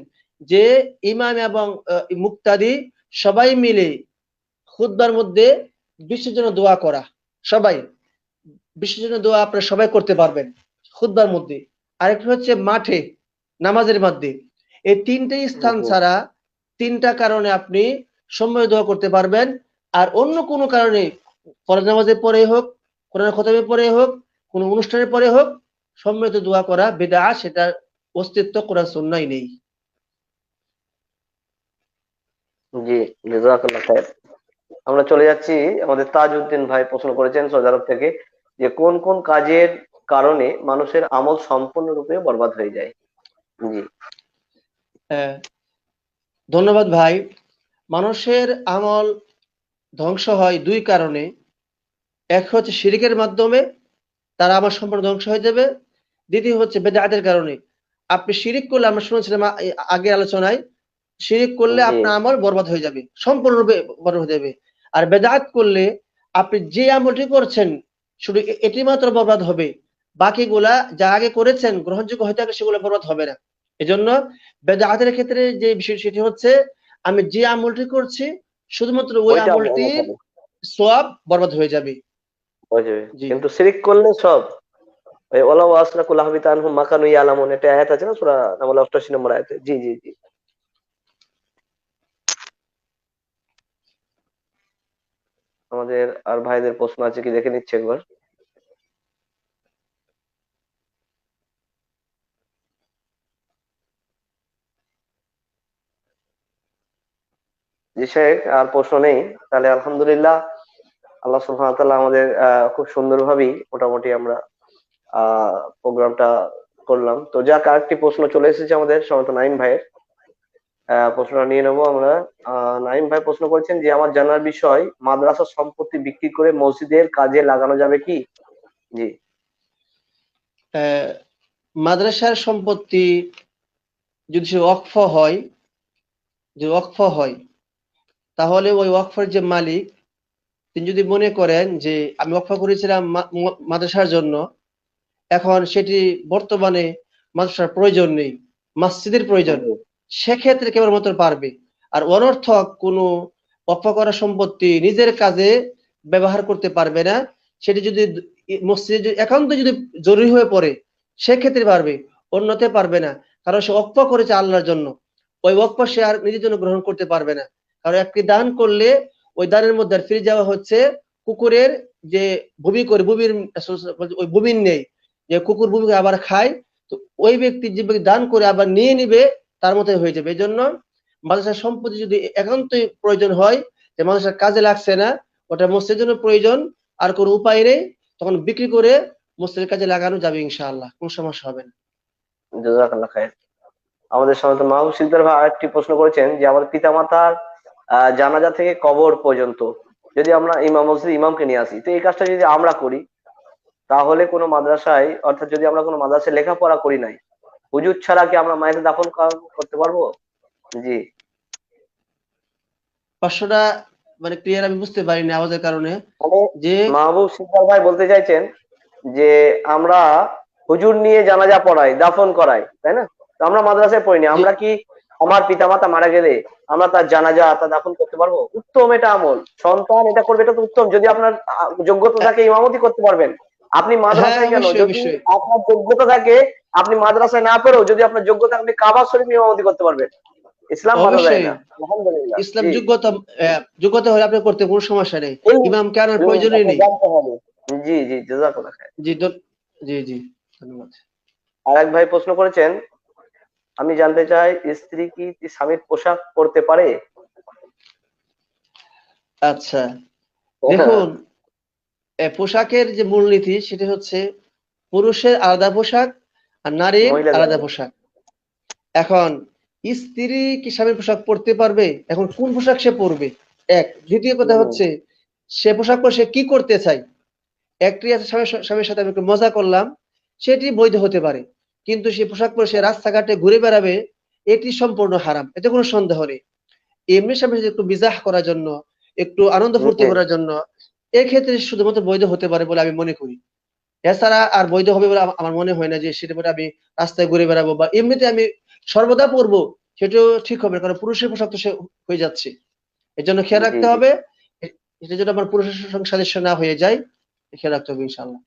যে ইমাম এবং মুক্তাদি সবাই মিলে খুতবার মধ্যে বৃষ্টির জন্য দোয়া করা। সবাই বৃষ্টির জন্য দোয়া আপনারা সবাই করতে পারবেন খুতবার মধ্যে। আরেকটা হচ্ছে মাঠে নামাজের মধ্যে। এই 3টে স্থান জি ছাড়া তিনটা কারণে আপনি সম্মিলিত দোয়া করতে পারবেন। আর অন্য কোনো কারণে ফরজ নামাজের পরে হোক, কোরআন খতমের পরে হোক, কোনো অনুষ্ঠানের পরে হোক, সম্মিলিত দোয়া করা বিদআত, সেটার অস্তিত্ব কোরআন সুন্নাহয় নেই। জি, জাযাকাল্লাহ খায়ের। আমরা চলে যাচ্ছি, আমাদের তাজউদ্দিন ভাই প্রশ্ন করেছেন সৌদি আরব থেকে, যে কোন কোন কাজের কারণে মানুষের আমল সম্পূর্ণরূপে বরবাদ হয়ে যায়। জি। হ্যাঁ, ধন্যবাদ ভাই। মানুষের আমল ধ্বংস হয় দুই কারণে। এক হচ্ছে শিরকের মাধ্যমে তার আমল সম্পূর্ণ ধ্বংস হয়ে যাবে। দ্বিতীয় হচ্ছে বেদাতের কারণে। আপনি শিরিক করলে, আমরা শুনেছিলাম আগের আলোচনায়, শিরিক করলে জি। আপনার আমল বরবাদ হয়ে যাবে, সম্পূর্ণরূপে বরবাদ হয়ে যাবে। আর বেদাত করলে আপনি যে আমলটি করছেন শুধু এটি মাত্র বরবাদ হবে, বাকিগুলা যা আগে করেছেন গ্রহণযোগ্য হয়তো সেগুলো বরবাদ হবে না। এজন্য বেদাতের ক্ষেত্রে যে বিষয় সেটি হচ্ছে, আমি যে আমলটি করছি শুধুমাত্র ওই ওইটা আমল আমলটির হবে, সওয়াব বরবাদ হয়ে যাবে। হয়ে যাবে। জি কিন্তু শিরিক করলে সব, ওই ওয়ালা ওয়াসরাকু লাহাবিতা আনহুম মা কানু ইয়ালামুন, এটা আয়াত আছে না সূরা নামল 88 নম্বর আয়াতে। জি জি জি। আমাদের আর ভাইদের প্রশ্ন আছে কি দেখে নিচ্ছে একবার। জি শেখ, আর প্রশ্ন নেই। তাহলে আলহামদুলিল্লাহ, আল্লাহ সুবহানাহু ওয়া তাআলা আমাদের খুব সুন্দরভাবেই মোটামুটি আমরা প্রোগ্রামটা করলাম। তো যাক, আরেকটি প্রশ্ন চলে এসেছে আমাদের সম্মানিত নাইম ভাইয়ের, প্রশ্নটা নিয়ে নেবো আমরা। নাইম ভাই প্রশ্ন করেছেন যে আমার জানার বিষয়, মাদ্রাসার সম্পত্তি বিক্রি করে মসজিদের কাজে লাগানো যাবে কি? জি। মাদ্রাসার সম্পত্তি যদি সে ওয়াকফ হয়, তাহলে ওই ওয়াকফের যে মালিক, তিনি যদি মনে করেন যে আমি ওয়াকফ করেছিলাম মাদ্রাসার জন্য, এখন সেটি বর্তমানে মাদ্রাসার প্রয়োজন নেই, মসজিদের প্রয়োজন, জি সেক্ষেত্রে কেবলমাত্র পারবে। আর অনর্থক কোনো ওয়াকফ করা সম্পত্তি নিজের কাজে ব্যবহার করতে পারবে না। সেটি যদি মসজিদে একান্ত যদি জরুরি হয়ে পড়ে সেক্ষেত্রে পারবে, অন্যতে পারবে না। কারণ সে ওয়াকফ করেছে আল্লাহর জন্য, ওই ওয়াকফ সে আর নিজের জন্য গ্রহণ করতে পারবে না। কারণ একটি দান করলে ওই দানের মধ্যে আর ফিরে যাওয়া হচ্ছে কুকুরের যে ভূমি করে, ভূমির ওই ভূমির নেই যে কুকুর ভূমিকে আবার খায়, তো ওই ব্যক্তি যে ব্যক্তি দান করে আবার নিয়ে নিবে তার মতোই হয়ে যাবে। এই জন্য মাদ্রাসার সম্পত্তি যদি একান্তই প্রয়োজন হয়, যে মাদ্রাসার কাজে লাগছে না, ওটা মসজিদের জন্য প্রয়োজন, আর কোনো উপায় নেই, তখন বিক্রি করে মসজিদের কাজে লাগানো যাবে ইনশাআল্লাহ, কোনো সমস্যা হবে না। জাযাকাল্লাহ খায়ের। আমাদের সম্মানিত মাহবুব সিকদার ভাই আরেকটি প্রশ্ন করেছেন যে আমাদের পিতামাতার জানাজা থেকে কবর পর্যন্ত যদি আমরা মসজিদ ইমামকে নিয়ে আসি, তো এই কাজটা যদি আমরা করি, তাহলে কোনো মাদ্রাসায়, অর্থাৎ যদি আমরা কোনো মাদ্রাসায় লেখাপড়া করি নাই, হুজুর ছাড়া কি আমরা মায়ের দাফন করতে পারবো? জি। প্রশ্নটা মানে ক্লিয়ার আমি বুঝতে পারিনি আওয়াজের কারণে। মানে যে মাহবুব সিকদার ভাই বলতে চাইছেন যে আমরা হুজুর নিয়ে জানাজা পড়াই, দাফন করাই, তাই না? তো আমরা মাদ্রাসায় পড়িনি, যে আমরা কি আমার পিতামাতা মারা গেলে আমরা তার জানাজা, তার দাফন করতে পারবো? উত্তম এটা আমল, সন্তান এটা করবে, এটা তো উত্তম। যদি আপনার যোগ্যতা থাকে ইমামতি করতে পারবেন। আপনি হ্যাঁ, মাদ্রাসায় কেন, অবশ্যই যদি অবশ্যই আপনার যোগ্যতা থাকে, আপনি মাদ্রাসায় না পেরেও যদি আপনার যোগ্যতা, আপনি কাবা শরীফ ইমামতি করতে পারবেন। ইসলাম বাধা দেয় অবশ্যই না, আলহামদুলিল্লাহ। ইসলাম জি। যোগ্যতা হলে আপনি করতে কোনো সমস্যা নেই, ইমামকে আনার প্রয়োজনই আপনার নেই। জানতে হবে। জি জি, জাযাকাল্লাহ খায়ের। জি জি জি, ধন্যবাদ। আর এক ভাই প্রশ্ন করেছেন, আমি জানতে চাই স্ত্রী কি স্বামীর পোশাক পরতে পারে? আচ্ছা, দেখুন, পোশাকের যে মূলনীতি সেটি হচ্ছে পুরুষের আলাদা পোশাক আর নারীর মহিলাদের আলাদা পোশাক। এখন স্ত্রী কি স্বামীর পোশাক পরতে পারবে? এখন কোন পোশাক সে পরবে, এক। দ্বিতীয় কথা হচ্ছে সে পোশাক পরে সে কি করতে চায়। একটি আছে স্বামীর সাথে আমি একটু মজা করলাম, সেটি বৈধ হতে পারে, কিন্তু সে পোশাক পরে সে রাস্তাঘাটে ঘুরে বেড়াবে, এটি সম্পূর্ণ হারাম, এতে কোনো সন্দেহ নেই। এমনি স্বামীর সাথে একটু মিজাহ করার জন্য, একটু আনন্দ ফুর্তি করার জন্য, এক্ষেত্রে শুধুমাত্র বৈধ হতে পারে বলে আমি মনে করি। এছাড়া আর বৈধ হবে বলে আমার মনে হয় না যে সেটা পরে আমি রাস্তায় ঘুরে বেড়াবো বা এমনিতে আমি সর্বদা পরবো, সেটাও ঠিক হবে না, কারণ পুরুষের পোশাক তো সে হয়ে যাচ্ছে। এর জন্য খেয়াল জি রাখতে জি, হবে, এটা যেন আমার পুরুষের সঙ্গে সাদৃশ্য না হয়ে যায়, খেয়াল রাখতে হবে ইনশাআল্লাহ।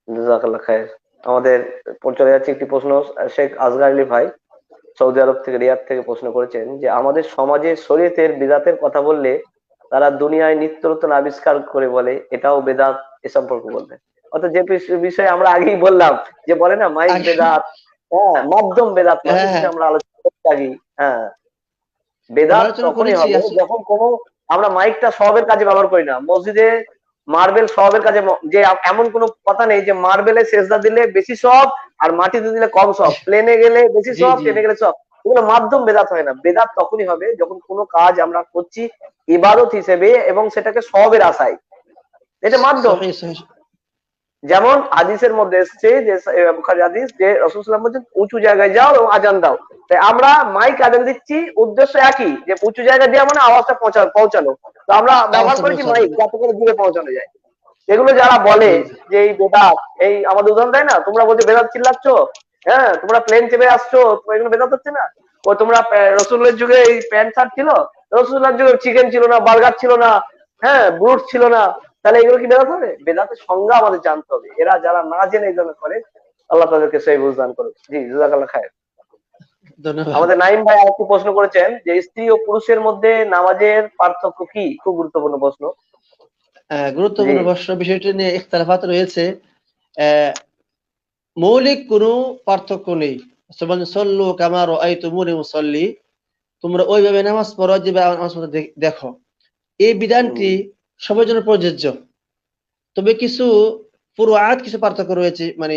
জাযাকাল্লাহ খায়ের। আমাদের চলে যাচ্ছে একটি প্রশ্ন, শেখ আসগার আলী ভাই, সৌদি আরব থেকে, রিয়াদ থেকে প্রশ্ন করেছেন যে আমাদের সমাজে শরীয়তের বিদাতের কথা বললে তারা দুনিয়ায় নিত্য নতুন আবিষ্কার করে বলে এটাও বেদাত, এ সম্পর্কে বলবেন। অর্থাৎ যে বিষয়ে আমরা আগেই বললাম, যে বলে না মাইক বেদাত, হ্যাঁ মাধ্যম বেদাত নয়, হ্যাঁ এই হ্যাঁ বিষয়ে আমরা আলোচনা করতে আগে। হ্যাঁ, আমরা বেদাত আলোচনা তখনই করেছি হবে যখন কোনো, আমরা মাইকটা সবের কাজে ব্যবহার করি না। মসজিদে মার্বেল সবের কাজে, যে এমন কোনো কথা নেই যে মার্বেলে সেজদা দিলে বেশি সব আর মাটিতে দিলে কম সব, প্লেনে গেলে বেশি জি সব, জি ট্রেনে গেলে সব। এগুলো মাধ্যম বেদাত হয় না। বেদাত তখনই হবে যখন কোনো কাজ আমরা করছি ইবাদত হিসেবে এবং সেটাকে সবের আশায়, এটা মাধ্যম। সহিহ সহিহ যেমন হাদিসের মধ্যে এসছে যে বুখারী হাদিস, যে রাসূল সাল্লাল্লাহু আলাইহি ওয়াসাল্লাম বলেছেন উঁচু জায়গায় যাও এবং আজান দাও। তাই আমরা মাইক আজান দিচ্ছি, উদ্দেশ্য একই, যে উঁচু জায়গায় দেওয়া মানে আওয়াজটা পৌঁছানো। তো আমরা ব্যবহার অবস্থা করেছি পৌঁছানো। মাইক যাতে করে দূরে পৌঁছানো যায়। এগুলো যারা বলে জি জি যে এই বেদাত, এই আমাদের উদাহরণ দেয় না, তোমরা বলছো বেদাত চিল্লাচ্ছ, হ্যাঁ তোমরা প্লেন চেপে আসছো, তোমার এগুলো বেদাত হচ্ছে না? ও তোমরা রসুলের যুগে এই প্যান্ট শার্ট ছিল, রসুলের যুগে চিকেন ছিল না, বার্গার ছিল না, হ্যাঁ ব্রুট ছিল না, তাহলে এগুলো কি বেদাত হবে? বেদাতের সংজ্ঞা আমাদের জানতে হবে। এরা যারা না জেনে এই ধরনের করে, আল্লাহ তাদেরকে সেই বুঝদান করুক। জি জাযাকাল্লাহ খায়ের। ধন্যবাদ। আমাদের নাইম ভাই আরেকটু প্রশ্ন করেছেন যে স্ত্রী ও পুরুষের মধ্যে নামাজের পার্থক্য কি? খুব গুরুত্বপূর্ণ প্রশ্ন। জি গুরুত্বপূর্ণ বিষয়টি নিয়ে ইখতিলাফাত রয়েছে। আহ, মৌলিক কোনো পার্থক্য নেই। সল্লু কামা রাআইতুমুনি উসাল্লি, তোমরা ওইভাবে নামাজ পড়ো যেভাবে নামাজ পড়তে দেখো। এই বিধানটি হুম, সবার জন্য প্রযোজ্য। তবে কিছু ফুরুআত, কিছু পার্থক্য রয়েছে, মানে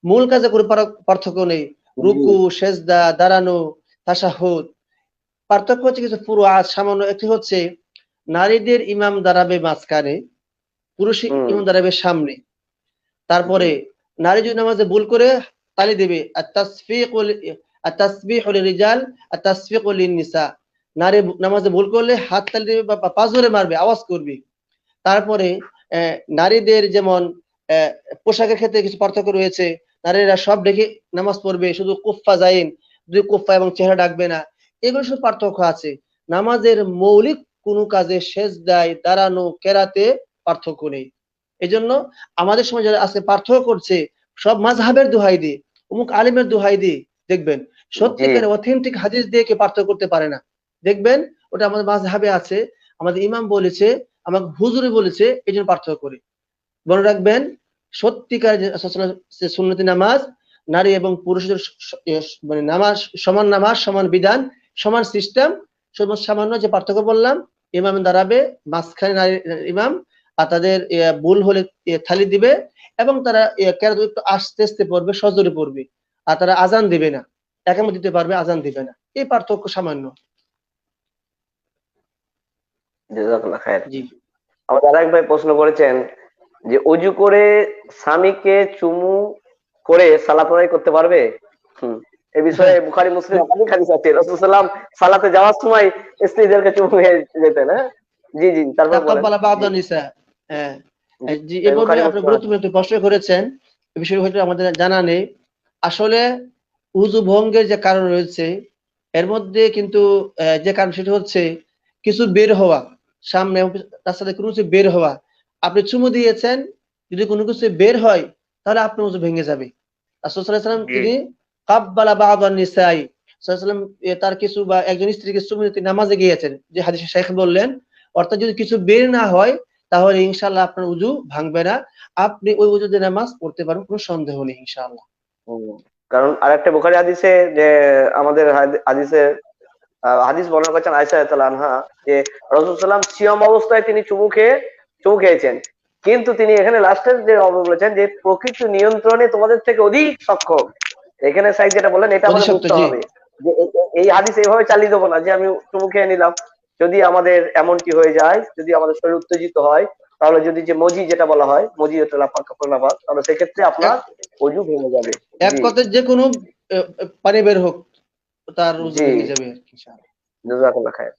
মূল কাজে কোনো পার্থক্য নেই। জি রুকু, সেজদা, দাঁড়ানো, তাশাহুদ, পার্থক্য হচ্ছে কিছু ফুরুআত সামান্য। একটি হচ্ছে নারীদের ইমাম দাঁড়াবে মাঝখানে, পুরুষ হুম ইমাম দাঁড়াবে সামনে। জি তারপরে নারী যদি নামাজে ভুল করে তালি দেবে, আত-তাসবিহু লিরিজাল আত-তাসফিকু লিন-নিসা। নারী নামাজে ভুল করলে হাত তালি দেবে বা পা জোরে মারবে, আওয়াজ করবে। তারপরে নারীদের যেমন আহ, পোশাকের ক্ষেত্রে কিছু পার্থক্য রয়েছে। নারীরা সব ঢেকে নামাজ পড়বে, শুধু কুফা জাইন, দুই কুফা এবং চেহারা ডাকবে না। এগুলো সব পার্থক্য আছে। নামাজের মৌলিক কোনো কাজে, সেজদায়, দাঁড়ানো, কেরাতে পার্থক্য নেই। এজন্য আমাদের সময় যারা আজকে পার্থক্য করছে, সব মাযহাবের দোহাই দিয়ে, অমুক আলিমের দোহাই দিয়ে, দেখবেন জি সত্যিকার অথেন্টিক হাদিস দিয়ে কেউ পার্থক্য করতে পারে না। দেখবেন ওটা আমাদের মাযহাবে আছে, আমাদের ইমাম বলেছে, আমাকে হুজুরে বলেছে, এই জন্য পার্থক্য করে। মনে রাখবেন, সত্যিকার যে সুন্নতি নামাজ, নারী এবং পুরুষের মানে নামাজ সমান, নামাজ সমান বিধান, সমান সিস্টেম। সামান্য যে পার্থক্য বললাম, ইমাম দাঁড়াবে মাঝখানে, নারী ইমাম, আর তাদের ভুল হলে থালি দিবে, এবং তারা কেরাত একটু আস্তে আস্তে পড়বে, সজোরে পড়বে। আর তারা আজান দিবে না, একামত দিতে পারবে, আজান দিবে না। এই পার্থক্য সামান্য। জাযাকাল্লাহ খায়ের। জি আমাদের আরেক ভাই প্রশ্ন করেছেন যে অজু করে স্বামীকে চুমু করে সালাত আদায় করতে পারবে? হুম, এ বিষয়ে বুখারী মুসলিম অনেক হাদিস আছে। রাসূল সাল্লাল্লাহু আলাইহি ওয়াসাল্লাম সালাতে যাওয়ার সময় স্ত্রীদেরকে চুমু খেয়ে যেতেন। হ্যাঁ, জি জি, তারপর বলেন। তাকাব্বালা জি বা'দান নিসা। হ্যাঁ, জি, জি, তাই এই মর্মে বুখারী আপনি মুসলিম হাদিস। গুরুত্বপূর্ণ একটি প্রশ্ন করেছেন। এ বিষয়ে হয়তো আমাদের জানা নেই। আসলে উযু ভঙ্গের যে কারণ রয়েছে, এর মধ্যে কিন্তু যে কারণ সেটা হচ্ছে কিছু বের হওয়া, সামনে এবং রাস্তাতে কোনো কিছু বের হওয়া। আপনি চুমু দিয়েছেন, যদি কোনো কিছু বের হয় তাহলে আপনার উযু ভেঙে যাবে। রাসূল সাল্লাল্লাহু আলাইহি ওয়াসাল্লাম জি তিনি কাব্বালা বা'দান নিসাই, সাল্লাল্লাহু আলাইহি ওয়াসাল্লাম তার কিছু বা একজন স্ত্রীকে চুমু দিতে নামাজে গিয়েছেন, যে হাদিসে শাইখ বললেন। অর্থাৎ যদি কিছু বের না হয় তাহলে ইনশাআল্লাহ আপনার উযু ভাঙবে না। আপনি ওই উযু দিয়ে নামাজ পড়তে পারবেন, কোনো সন্দেহ নেই ইনশাআল্লাহ। হুম। কারণ আরেকটা বুখারী হাদিসে, যে আমাদের হাদিসে হাদিস বর্ণনা করছেন আয়েশা রাদিয়াল্লাহু আনহা, যে রাসূল সাল্লাল্লাহু আলাইহি ওয়াসাল্লাম সিয়াম অবস্থায় তিনি চুমু খেয়েছেন, কিন্তু তিনি এখানে লাস্টের যে বলেছেন যে প্রকৃতি নিয়ন্ত্রণে তোমাদের থেকে অধিক সক্ষম। এখানে সাইড যেটা বললেন এটা আমাদের অধিশপ্ত, বুঝতে জি। হবে, যে এই হাদিস এইভাবে চালিয়ে দেবো না যে আমি চুমু খেয়ে নিলাম। যদি আমাদের এমনটি হয়ে যায়, যদি আমাদের শরীর উত্তেজিত হয়, তাহলে যদি যে মজি যেটা বলা হয়, মজি হচ্ছে লাফাক কাপড়, তাহলে সেক্ষেত্রে এক আপনার অজু ভেঙে যাবে। এক জি কথায় যে কোনো পানি বের হোক, তার উযু জি, ভেঙে যাবে আর কি ইনশাআল্লাহ। জাযাকাল্লাহ খায়ের।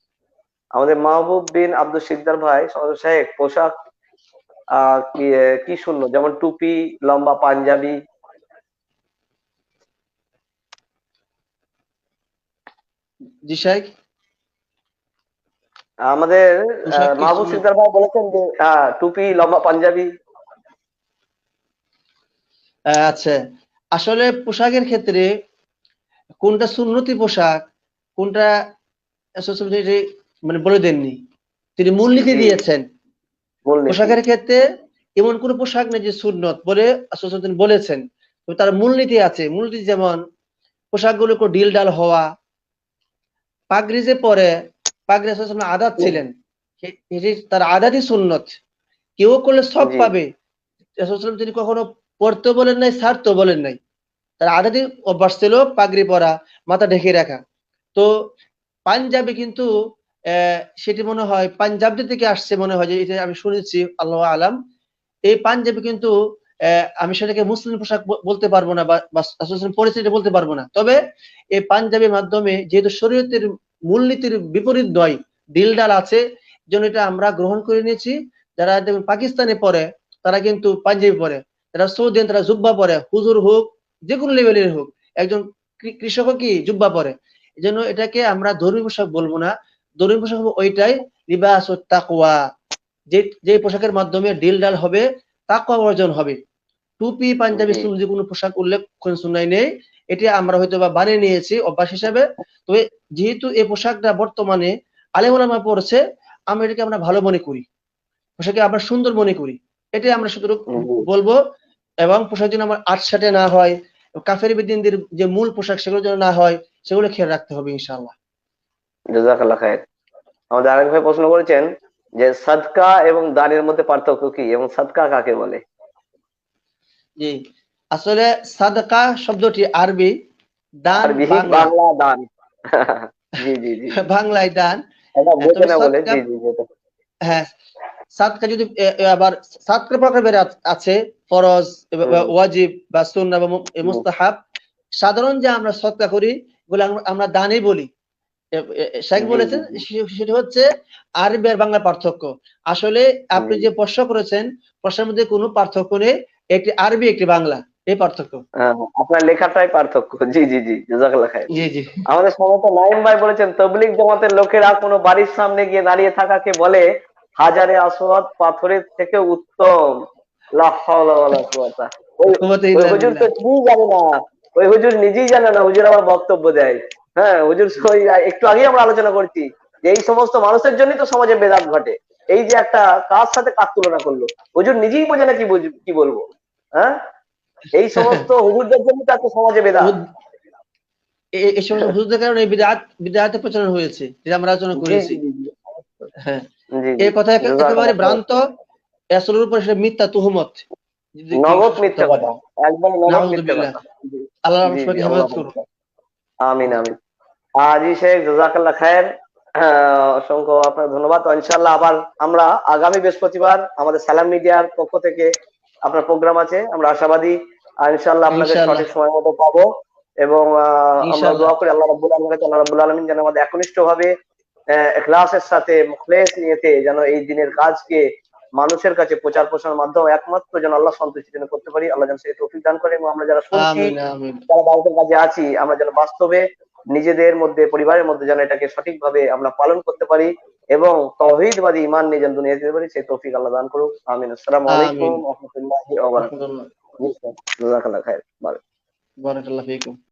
আমাদের মাহবুব বিন আব্দুল সিকদার ভাই সমাজ সাহেব, পোশাক কি কি শুনলো, যেমন টুপি, লম্বা পাঞ্জাবি? জি শাইখ, আমাদের পোশাক কি মাহবুব সুন্নত? সিকদার ভাই বলেছেন যে টুপি, লম্বা পাঞ্জাবি। আচ্ছা, আসলে পোশাকের ক্ষেত্রে কোনটা সুন্নতি পোশাক, কোনটা মানে বলে দেননি। তিনি মূলনীতি জি, দিয়েছেন। মূলনীতি। পোশাকের ক্ষেত্রে এমন কোন পোশাক নেই যে সুন্নত বলে তিনি বলেছেন, তো তার মূলনীতি আছে। মূলনীতি যেমন পোশাকগুলো ঢিল ডাল হওয়া, পাগড়ি যে পরে, পাগড়ি রাসূলুল্লাহ আদাত ছিলেন, তার আদাতই সুন্নত। কেউ করলে সব জি, পাবে, রাসূলুল্লাহ তিনি কখনো পড়তে বলেন নাই, ছাড়তেও বলেন নাই। তার আদাতই অভ্যাস ছিল পাগড়ি পরা, মাথা ঢেকে রাখা। তো পাঞ্জাবি কিন্তু সেটি মনে হয় পাঞ্জাবি থেকে আসছে, মনে হয় যে এটা আমি শুনেছি, আল্লাহু আলাম। এই পাঞ্জাবি কিন্তু আমি সেটাকে মুসলিম পোশাক বলতে পারবো না, বা রাসূলুল্লাহ পরেছে এটা বলতে পারবো না। তবে এই পাঞ্জাবির মাধ্যমে যেহেতু শরীয়তের মূলনীতির বিপরীত নয়, ঢিলঢাল আছে, জন্য এটা আমরা গ্রহণ করে নিয়েছি। যারা পাকিস্তানে পড়ে তারা কিন্তু পাঞ্জাবি পরে, যারা সৌদি তারা জুব্বা পরে, হুজুর হোক, যে কোনো লেভেলের হোক, একজন কৃষকও কি জুব্বা পরে। এই জন্য এটাকে আমরা ধর্মীয় পোশাক বলবো না, ধর্মীয় পোশাক হবে ওইটাই লিবাসুত তাকওয়া, যে পোশাকের মাধ্যমে ঢিল ঢাল হবে, তাকওয়া অর্জন হবে। টুপি, পাঞ্জাবি, জি, যে কোনো পোশাক উল্লেখ সুন্নায় নেই, এটি আমরা হয়তো বা বানিয়ে নিয়েছি অভ্যাস হিসাবে। তবে যেহেতু এই পোশাকটা বর্তমানে আলেম ওলামা পড়ছে, আমরা এটাকে আমরা ভালো মনে করি, পোশাকে আমরা সুন্দর মনে করি, এটাই আমরা শুধু জি। বলবো। এবং পোশাক যেন আমার আটসাটে না হয়, কাফের বিদ্দিনদের যে মূল পোশাক সেগুলো যেন না হয়, সেগুলো খেয়াল রাখতে হবে ইনশাআল্লাহ। জাযাকাল্লাহ খায়ের। আমাদের আরেক ভাই প্রশ্ন করেছেন যে সাদকা এবং দানের মধ্যে পার্থক্য কি এবং সাদকা কাকে বলে? জি, আসলে সাদকা শব্দটি আরবি, দান আরবি, বাংলা। বাংলা দান। জি, জি, জি, জি। বাংলায় দান। এটা বোঝে তবে না বলে, সাদকা, জি, জি, যেটা। হ্যাঁ, সাদকা যদি আবার সাদকার প্রকার বের আছে, ফরজ, হুম, ওয়াজিব বা সুন্নাহ বা হুম, মুস্তাহাব। সাধারণ যে আমরা সদকা করি এগুলো আমরা দানই বলি। শাইখ জি, জি, বলেছেন জি, সেটি হচ্ছে আরবি আর বাংলা পার্থক্য। আসলে আপনি জি। যে প্রশ্ন করেছেন, প্রশ্নের মধ্যে কোনো পার্থক্য নেই, একটি আরবি একটি বাংলা, এই পার্থক্য। হ্যাঁ, আপনার লেখাটাই পার্থক্য। জি, জি, জি, জাযাকাল্লাহ খায়ের। জি জি। আমাদের সমস্ত নাইম ভাই বলেছেন তবলিগ জামাতের লোকেরা কোনো বাড়ির সামনে গিয়ে দাঁড়িয়ে থাকাকে বলে হাজারে আসওয়াদ পাথরের থেকে উত্তম। লা হাওলা ওয়ালা কুওয়াতা। ওই কুওয়াতা ওই ইল্লা হুজুর তো বিল্লাহ। নিজেই জানে না, ওই হুজুর নিজেই জানে না, হুজুর আবার বক্তব্য দেয়। হ্যাঁ, হুজুর ওই একটু আগেই আমরা আলোচনা করছি যে এই সমস্ত মানুষের জন্যই তো সমাজে বেদাত ঘটে। এই যে একটা কার সাথে কার তুলনা করলো, হুজুর নিজেই বোঝে না কি বলবো। হ্যাঁ, এই সমস্ত হুজুরদের জন্য তো একটা সমাজে বেদাত। এই সমস্ত হুজুরদের কারণে বিদআতের প্রচলন হয়েছে, যেটা আমরা আলোচনা জি, করেছি। জি, জি, জি, হ্যাঁ, জি, জি। এই কথা একেবারে জাযাকাল্লাহ খায়ের। ভ্রান্ত, আসলের উপর সেটা মিথ্যা তুহমত, যদি কেউ নগদ সত্য মিথ্যে বলে। কথা, একদম নগদ মিথ্যে নাউযুবিল্লাহ। কথা। জি, আল্লাহ জি, জি, সবাইকে আল্লাহ হেফাজত করুন। আকবার। আমিন, আমিন। জি শেখ, জাযাকাল্লাহ খায়ের। অসংখ্য আপনার ধন্যবাদ। তো ইনশাআল্লাহ আবার আমরা আগামী বৃহস্পতিবার আমাদের সালাম মিডিয়ার পক্ষ থেকে আপনার প্রোগ্রাম আছে, আমরা আশাবাদী ইনশাআল্লাহ আপনাকে ইনশাআল্লাহ, সঠিক সময় মতো পাবো। এবং আমরা ইনশাআল্লাহ। দোয়া করি আল্লাহ রাব্বুল আলামিন কাছে, আল্লাহ রাব্বুল আলামিন যেন আমাদের একনিষ্ঠ ভাবে ইখলাসের সাথে মুখলেস নিয়তে যেন এই দিনের কাজকে মানুষের কাছে প্রচার প্রসারের মাধ্যমে একমাত্র যেন আল্লাহ সন্তুষ্টি যেন করতে পারি, আল্লাহ যেন সেই তৌফিক দান করে। এবং আমরা যারা শুনছি, আমিন আমিন। যারা বাড়িতে কাজে আছি, আমরা যেন বাস্তবে নিজেদের মধ্যে, পরিবারের মধ্যে যেন এটাকে সঠিকভাবে আমরা পালন করতে পারি এবং তাওহীদবাদী ঈমান নিয়ে যেন দুনিয়াতে দিতে পারি, সেই তৌফিক আল্লাহ দান করুক। আমিন। আসসালামু আলাইকুম আমিন। ওয়া রাহমাতুল্লাহি ওয়া বারাকাতুহু। রাহমাতুল্লাহ। জি স্যার, জাযাকাল্লাহ খায়ের। বারাকাল্লাহু ফীকুম।